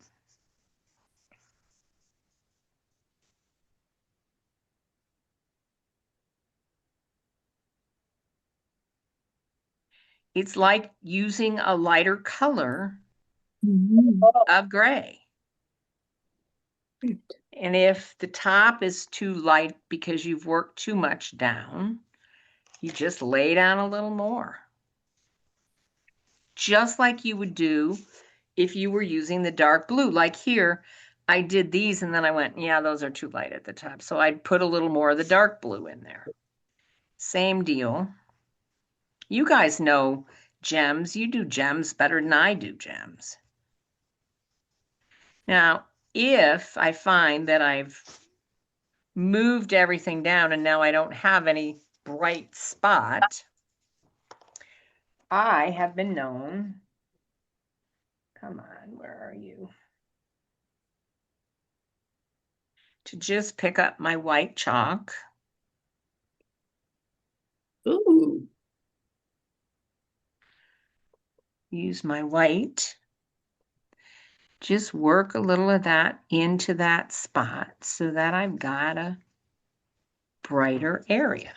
It's like using a lighter color Mhm. of gray. And if the top is too light because you've worked too much down, you just lay down a little more. Just like you would do if you were using the dark blue. Like here, I did these and then I went, yeah, those are too light at the top. So I'd put a little more of the dark blue in there. Same deal. You guys know gems. You do gems better than I do gems. Now, if I find that I've moved everything down and now I don't have any bright spot, I have been known, come on, where are you? To just pick up my white chalk. Ooh. Use my white. Just work a little of that into that spot so that I've got a brighter area.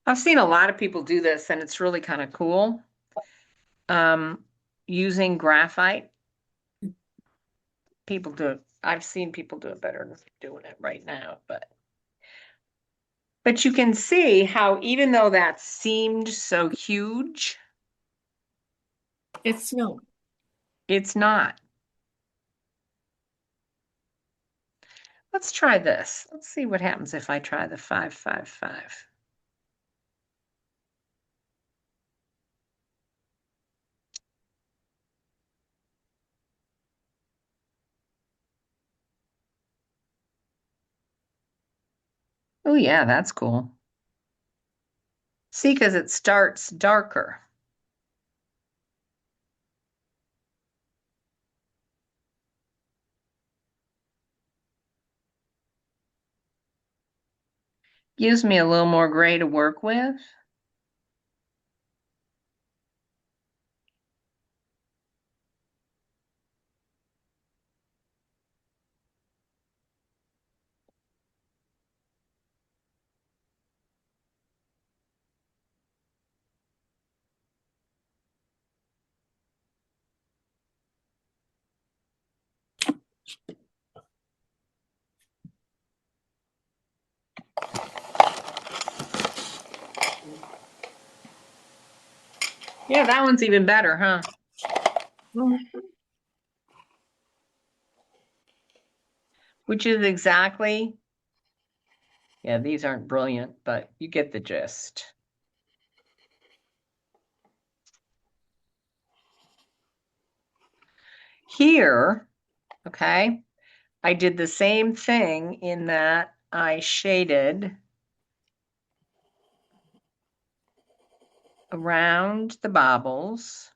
I've seen a lot of people do this and it's really kind of cool. Using graphite. People do it. I've seen people do it better than doing it right now, but you can see how even though that seemed so huge, It's no. it's not. Let's try this. Let's see what happens if I try the 555. Oh yeah, that's cool. See, because it starts darker. Gives me a little more gray to work with. Yeah, that one's even better, huh? Which is exactly, yeah, these aren't brilliant, but you get the gist. Here, okay, I did the same thing in that I shaded around the bobbles.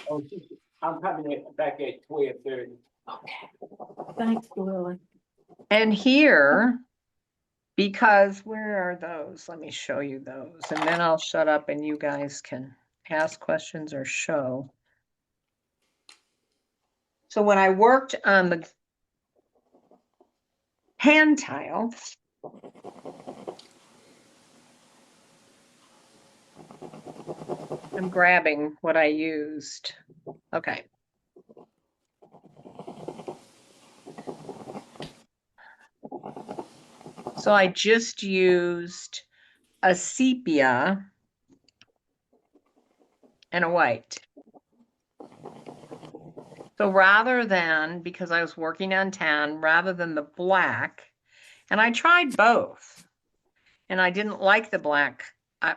Oh, I'm coming back at 12:30. Thanks, Lily. And here, because where are those? Let me show you those, and then I'll shut up and you guys can ask questions or show. So when I worked on the hand tile, I'm grabbing what I used. Okay. So I just used a sepia and a white. So rather than, because I was working on tan, rather than the black, and I tried both, and I didn't like the black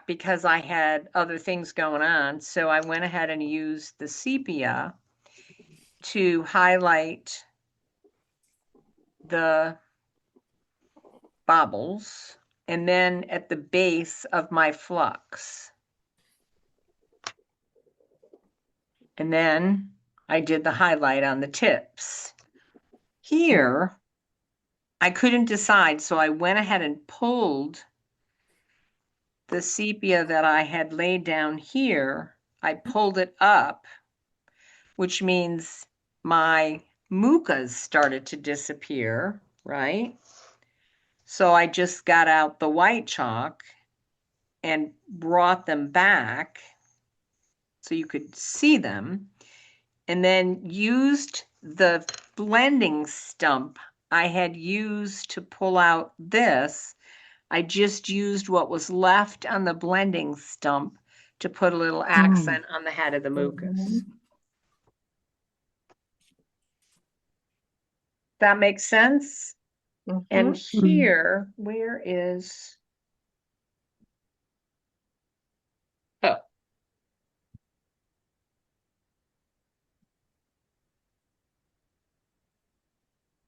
because I had other things going on. So I went ahead and used the sepia to highlight the bobbles, and then at the base of my flux. And then I did the highlight on the tips. Here, I couldn't decide, so I went ahead and pulled the sepia that I had laid down here. I pulled it up, which means my mucas started to disappear, right? So I just got out the white chalk and brought them back so you could see them, and then used the blending stump I had used to pull out this. I just used what was left on the blending stump to put a little accent on the head of the mucus. That makes sense? And here, where is, oh.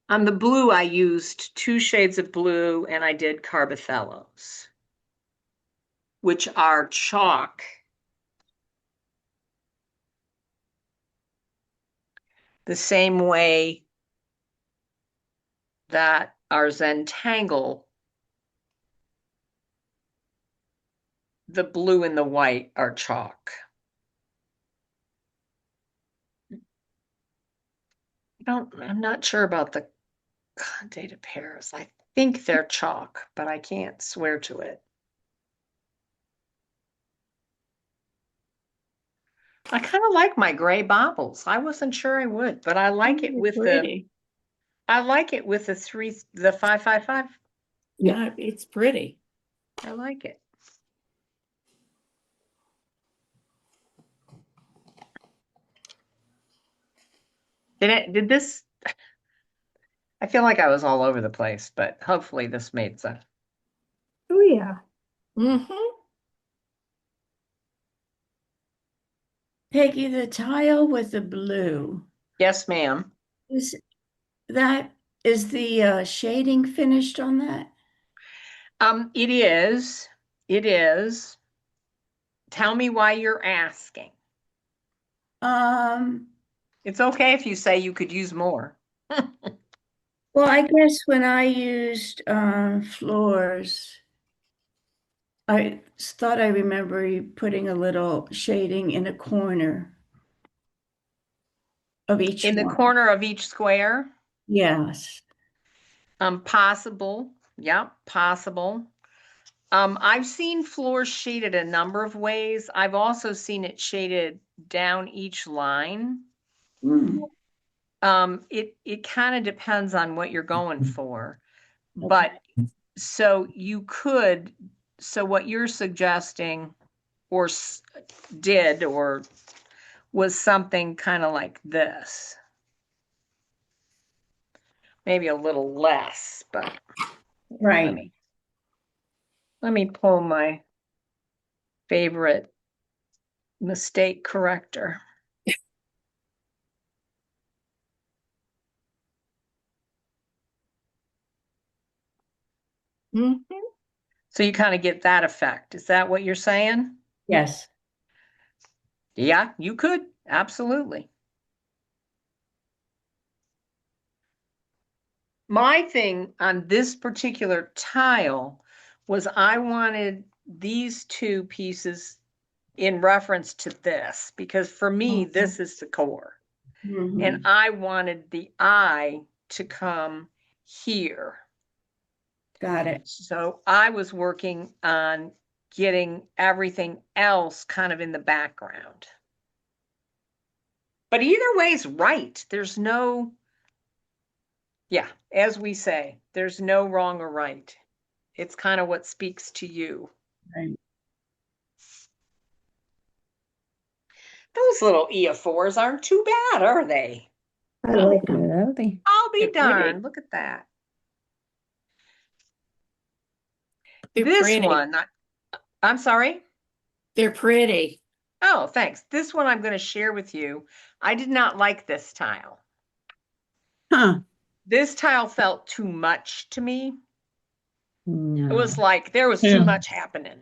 On the blue, I used 2 shades of blue and I did Carbothellos, which are chalk. The same way that our Zentangle, the blue and the white are chalk. I'm not sure about the Conte de Paris. I think they're chalk, but I can't swear to it. I kind of like my gray bobbles. I wasn't sure I would, but I like it with Pretty. I like it with the 555. Yeah, it's pretty. I like it. Did this? I feel like I was all over the place, but hopefully this made sense. Oh, yeah. Peggy, the tile with the blue, Yes, ma'am. is the shading finished on that? It is. It is. Tell me why you're asking. Um, It's okay if you say you could use more. well, I guess when I used floors, I thought I remember you putting a little shading in a corner of each In the one. corner of each square, Yes. possible. Yeah, possible. I've seen floors shaded a number of ways. I've also seen it shaded down each line. Mm. It kind of depends on what you're going for. But so you could, so what you're suggesting or did or was something kind of like this. Maybe a little less, but Right. let me pull my favorite mistake corrector. Mhm. So you kind of get that effect. Is that what you're saying? Yes. Yeah, you could. Absolutely. My thing on this particular tile was I wanted these two pieces in reference to this, because for me, this is the core. Mhm. And I wanted the eye to come here. Got it. So I was working on getting everything else kind of in the background. But either way is right. There's no, yeah, as we say, there's no wrong or right. It's kind of what speaks to you. Right. Those little EF4s aren't too bad, are they? I like them. Are they? I'll be They're pretty. darned. Look at that. They're This pretty. one, I'm sorry. They're pretty. Oh, thanks. This one I'm going to share with you. I did not like this tile. Huh. This tile felt too much to me. No. It was like there was Yeah. too much happening.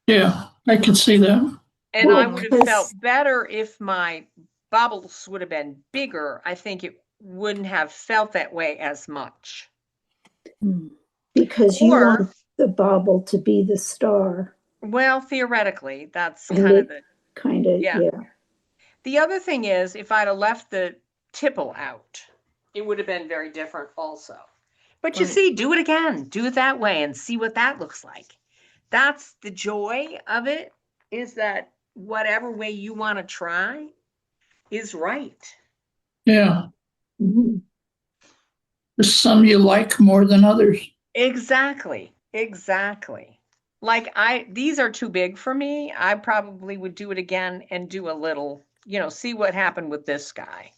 Yeah, I could see that. And Well, I would have because- felt better if my bubbles would have been bigger. I think it wouldn't have felt that way as much. Because you Or- want the bauble to be the star, Well, theoretically, that's And kind of it- the kind of, Yeah. yeah. The other thing is, if I'd have left the tipple out, it would have been very different also. But you Right. see, do it again, do it that way and see what that looks like. That's the joy of it, is that whatever way you want to try is right. Yeah, Mhm. there's some you like more than others. Exactly, exactly. Like these are too big for me. I probably would do it again and do a little, see what happened with this guy.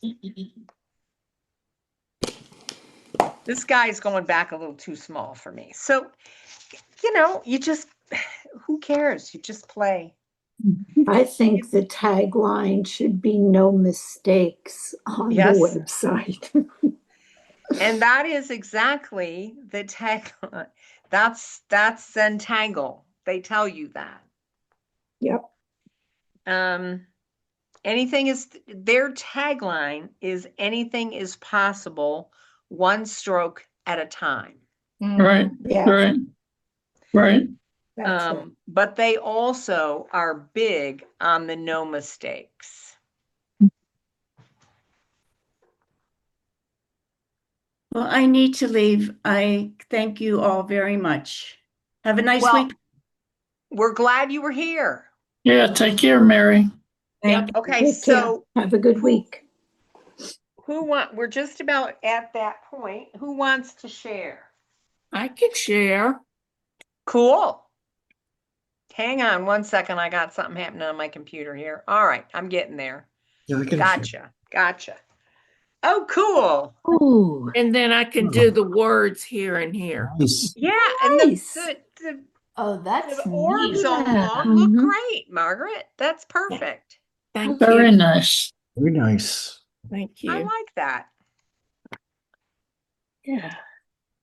This guy's going back a little too small for me. So, you just, who cares? You just play. I think the tagline should be no mistakes on the Yes. website. And that is exactly the tag. That's Zentangle. They tell you that. Yep. Their tagline is anything is possible, one stroke at a time. Right, Yeah, right, right. that's it. But they also are big on the no mistakes. Well, I need to leave. I thank you all very much. Have a nice Well, week. We're glad you were here. Yeah, take care, Mary. Thank you. Okay, Take care. so Have a good week. we're just about at that point. Who wants to share? I could share. Cool. Hang on one second. I got something happening on my computer here. All right, I'm getting there. Yeah, I can Gotcha. Oh, cool. Ooh. And then I can do the words here and here. Nice. Yeah, and Nice. the Oh, that's orbs neat. along look Mhm. great, Margaret. That's perfect. Thank Very you. nice. Very nice. Thank I you. like that. Yeah.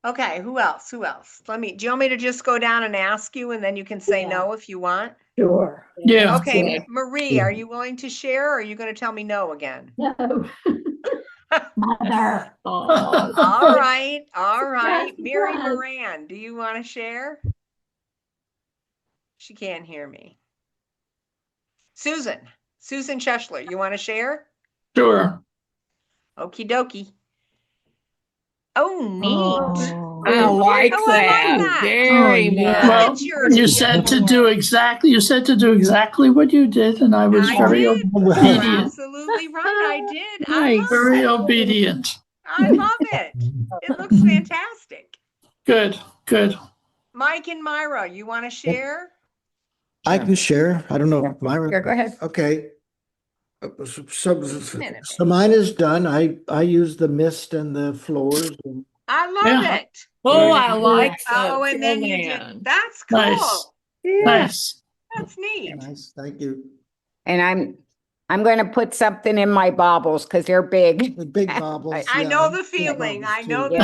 Okay, who else? Who else? Do you want me to just go down and ask you and then you can say Yeah. no if you want? Sure. Yeah. Okay, Yeah. Marie, are you willing to share or are you going to tell me no again? No. Mother. Oh, All right, all right. Yes, Mary yes. Moran, do you want to share? She can't hear me. Susan Cheschler, you want to share? Sure. Okie dokie. Oh, neat. Oh. I like Oh, I like that that. very Oh, yeah. much. Well, It's your you tea said to for- do exactly, what you did, and I was I very did. You're obedient. absolutely right. I did. Nice. Very obedient. I love it. It looks fantastic. Good, good. Mike and Myra, you want to share? I can share. I don't know, Myra. Sure, go ahead. Okay. So Minute. mine is done. I use the mist and the floors. And I love Yeah. it. Oh, I like Oh, the and then you did. Tillman. That's cool. Nice. Nice. That's neat. nice, thank you. And I'm going to put something in my baubles because they're big. The big bobbles. I yeah, know the big feeling. bobbles, I know too.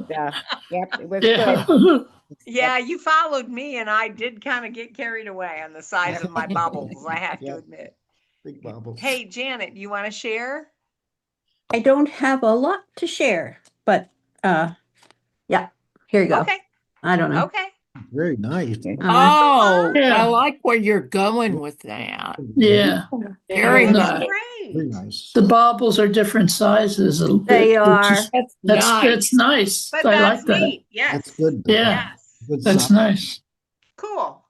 the Yep, it was Yeah. good. Yeah, you followed me and I did kind of get carried away on the size of my bubbles, I have to Yeah. admit. Big bobbles. Hey, Janet, you want to share? I don't have a lot to share, but yeah, here you go. Okay, I don't know. okay. Very nice. Oh, Yeah. I like where you're going with that. Yeah. Very Yeah. nice. Very Great. nice. The baubles are different sizes. a little bit, They which are. is- That's That's nice. nice. But I that's like that. neat. Yes. That's good. Yeah. Yes. Good That's size. nice. Cool.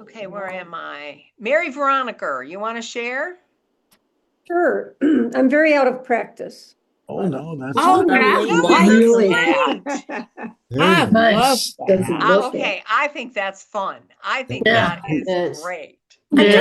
Okay, where am I? Mary Veronica, you want to share? Sure. I'm very out of practice. Oh, no, that's. Oh, good. I No, like that's Really? that. Very I nice. Nice. love Doesn't that. look Okay, I think that's fun. I think Yeah. that is It is. great. I Yeah.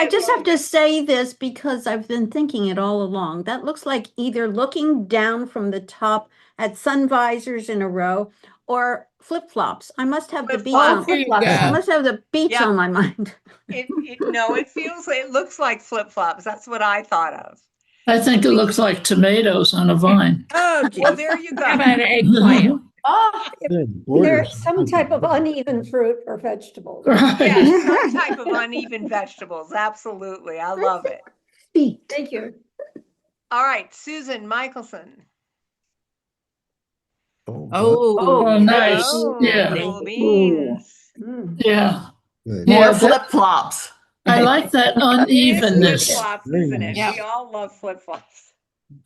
just have love to it. say this because I've been thinking it all along. That looks like either looking down from the top at sun visors in a row or flip-flops. I must have the beach Flip-flops. on. There you I go. must have the beach Yeah. on my mind. No, it looks like flip-flops. That's what I thought of. I think it looks like tomatoes on a vine. Oh, Well, geez. there you How go. about an eggplant? Oh, Good. There's Borders. some type of uneven fruit or vegetable. Right. Yes, some type of uneven vegetables. Absolutely. I love it. Beach. Thank you. All right, Susan Michelson. Oh, Oh, nice. Oh, Yeah. cool beans. Yeah. good. Yeah, more that- flip flops. I like that It is unevenness. flip-flops, Very isn't it? nice. We all love flip-flops.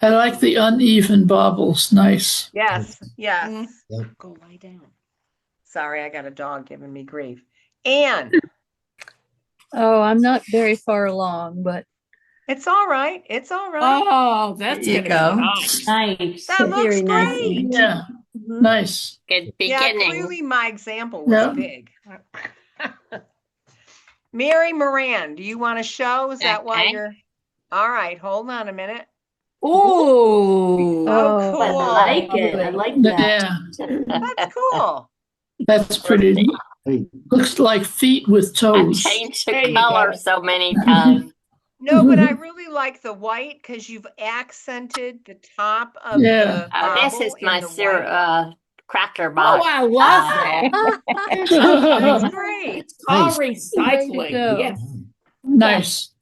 I like the uneven baubles. Nice. Yes, yes. Yep. Go lie down. Sorry, I got a dog giving me grief. Anne, Oh, I'm not very far along, but it's all right. It's all right. Oh, that's There you gonna be go. nice. Nice. That looks Very nice. great. Yeah. Nice. Good Yeah, beginning. clearly my example was Yeah. big. Mary Moran, do you want to show? Is that why Okay. you're? All right, hold on a minute. Ooh. Oh, cool. I like it. I like that. Yeah. That's cool. That's pretty. Hey, Looks like feet with toes. Changed the color so many times. No, but I really like the white because you've accented the top of Yeah. the bobble in the white. cracker Oh, I love that. That's great. It's all Nice. recycling. go. Yes. Nice.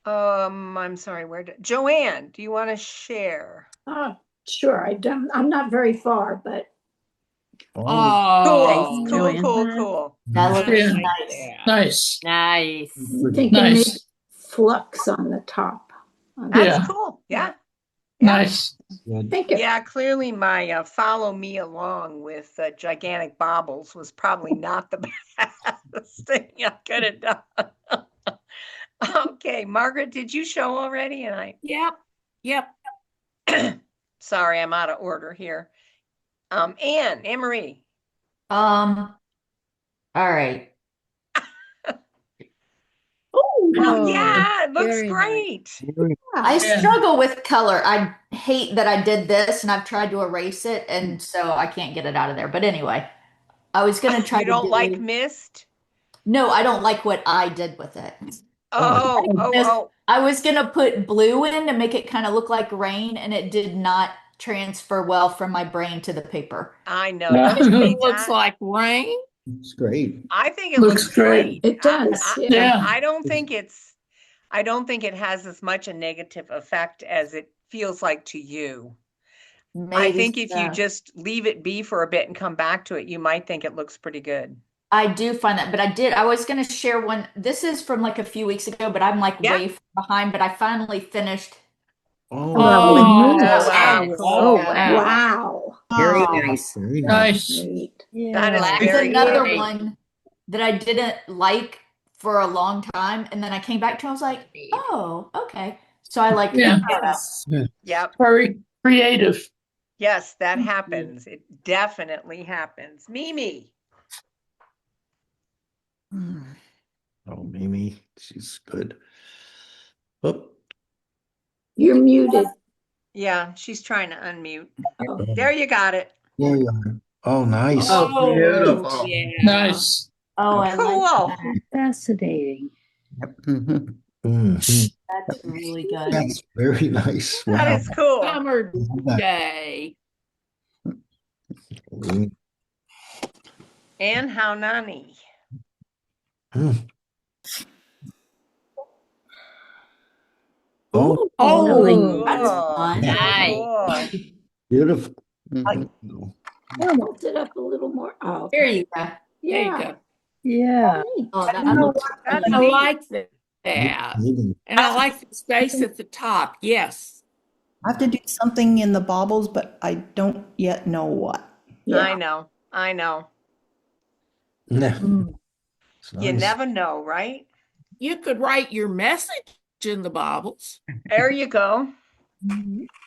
I'm sorry, Joanne, do you want to share? Sure. I'm not very far, but Oh, Cool, Joanne. cool. That looks Yeah. nice. Nice. Nice. I'm thinking maybe Nice. flux on the top. That's Yeah. cool. Yeah. Nice. good. Thank you. Yeah, clearly my follow me along with gigantic baubles was probably not the best thing I could have done. Okay, Margaret, did you show already? And Yep. sorry, I'm out of order here. Anne Marie. All right. Oh, yeah, it looks very nice. great. I Yeah. struggle with color. I hate that I did this and I've tried to erase it, and so I can't get it out of there. But anyway, I was gonna try You to don't do. like mist? No, I don't like what I did with it. I was gonna put blue in to make it kind of look like rain, and it did not transfer well from my brain to the paper. I know. Yeah. Don't you think It looks that? like rain. It's great. I think it Looks looks great. great. It does, yeah. I don't think it has as much a negative effect as it feels like to you. I Maybe think if you so. just leave it be for a bit and come back to it, you might think it looks pretty good. I do find that, but I was going to share one. This is from like a few weeks ago, but I'm like Yeah. way far behind, but I finally finished. Oh, Oh, wow, Yes. cool. Oh, Wow. wow. Very nice. very nice. Nice. Great. That is There's very another great. one that I didn't like for a long time, and then I came back to it, I was like, oh, okay. So I like Yeah. Yep. Very creative. Yes, that happens. It definitely happens. Mimi. Oh, Mimi, she's good. Oh, You're muted. Yeah, she's trying to unmute. Oh, There you got it. there you are. Oh, nice. Oh, beautiful. yeah. Nice. oh, I Cool. like that. Fascinating. Mhm. That's really good. That's very nice. That Wow. is cool. Summer day. Mm. And how nani. Mm. Oh, Oh, That's Cool. fun. nice. Cool. beautiful. Tilt it up a little more. Oh, There you go. There you yeah. go. Yeah. Great. Oh, that looks That's I neat. like that. And I like the space at the top. Yes. I have to do something in the baubles, but I don't yet know what. Yeah. I know. I know. Yeah. It's You nice. never know, right? You could write your message in the baubles. There you go.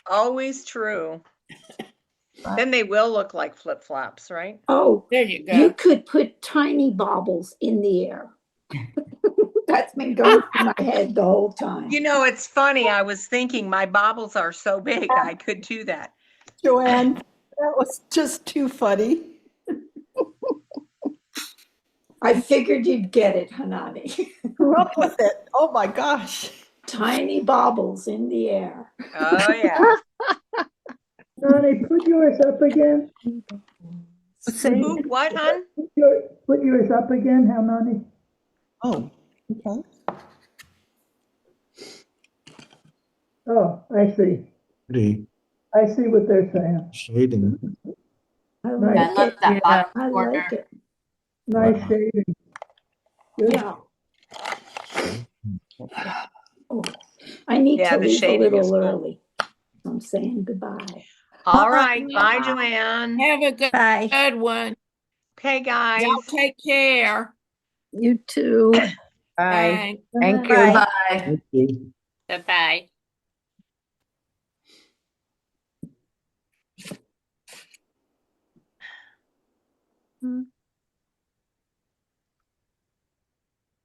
Always true. Then they will look like flip-flops, right? Oh, There you go. you could put tiny baubles in the air. That's been going through my head the whole time. You know, it's funny. I was thinking my baubles are so big, I could do that. Joanne, that was just too funny. I figured you'd get it, Hanani. Grew up with it. Oh my gosh. Tiny baubles in the air. Oh, yeah. Nani, put yours up again. Who, what, hon? Put yours up again, how Nani? Oh, okay. Oh, I see. Pretty I see what they're saying. shading. I I like love it. that bottom I corner. like it. Nice Wow. shading. Good. Yeah. Oh, I need Yeah, to the leave a shading is little cool. early. I'm saying goodbye. All right. Bye, Joanne. Have a good, Bye. good one. Okay, guys. Y'all take care. You too. Bye. Thanks. Thank you. Bye. Thank you. Bye-bye. Mm.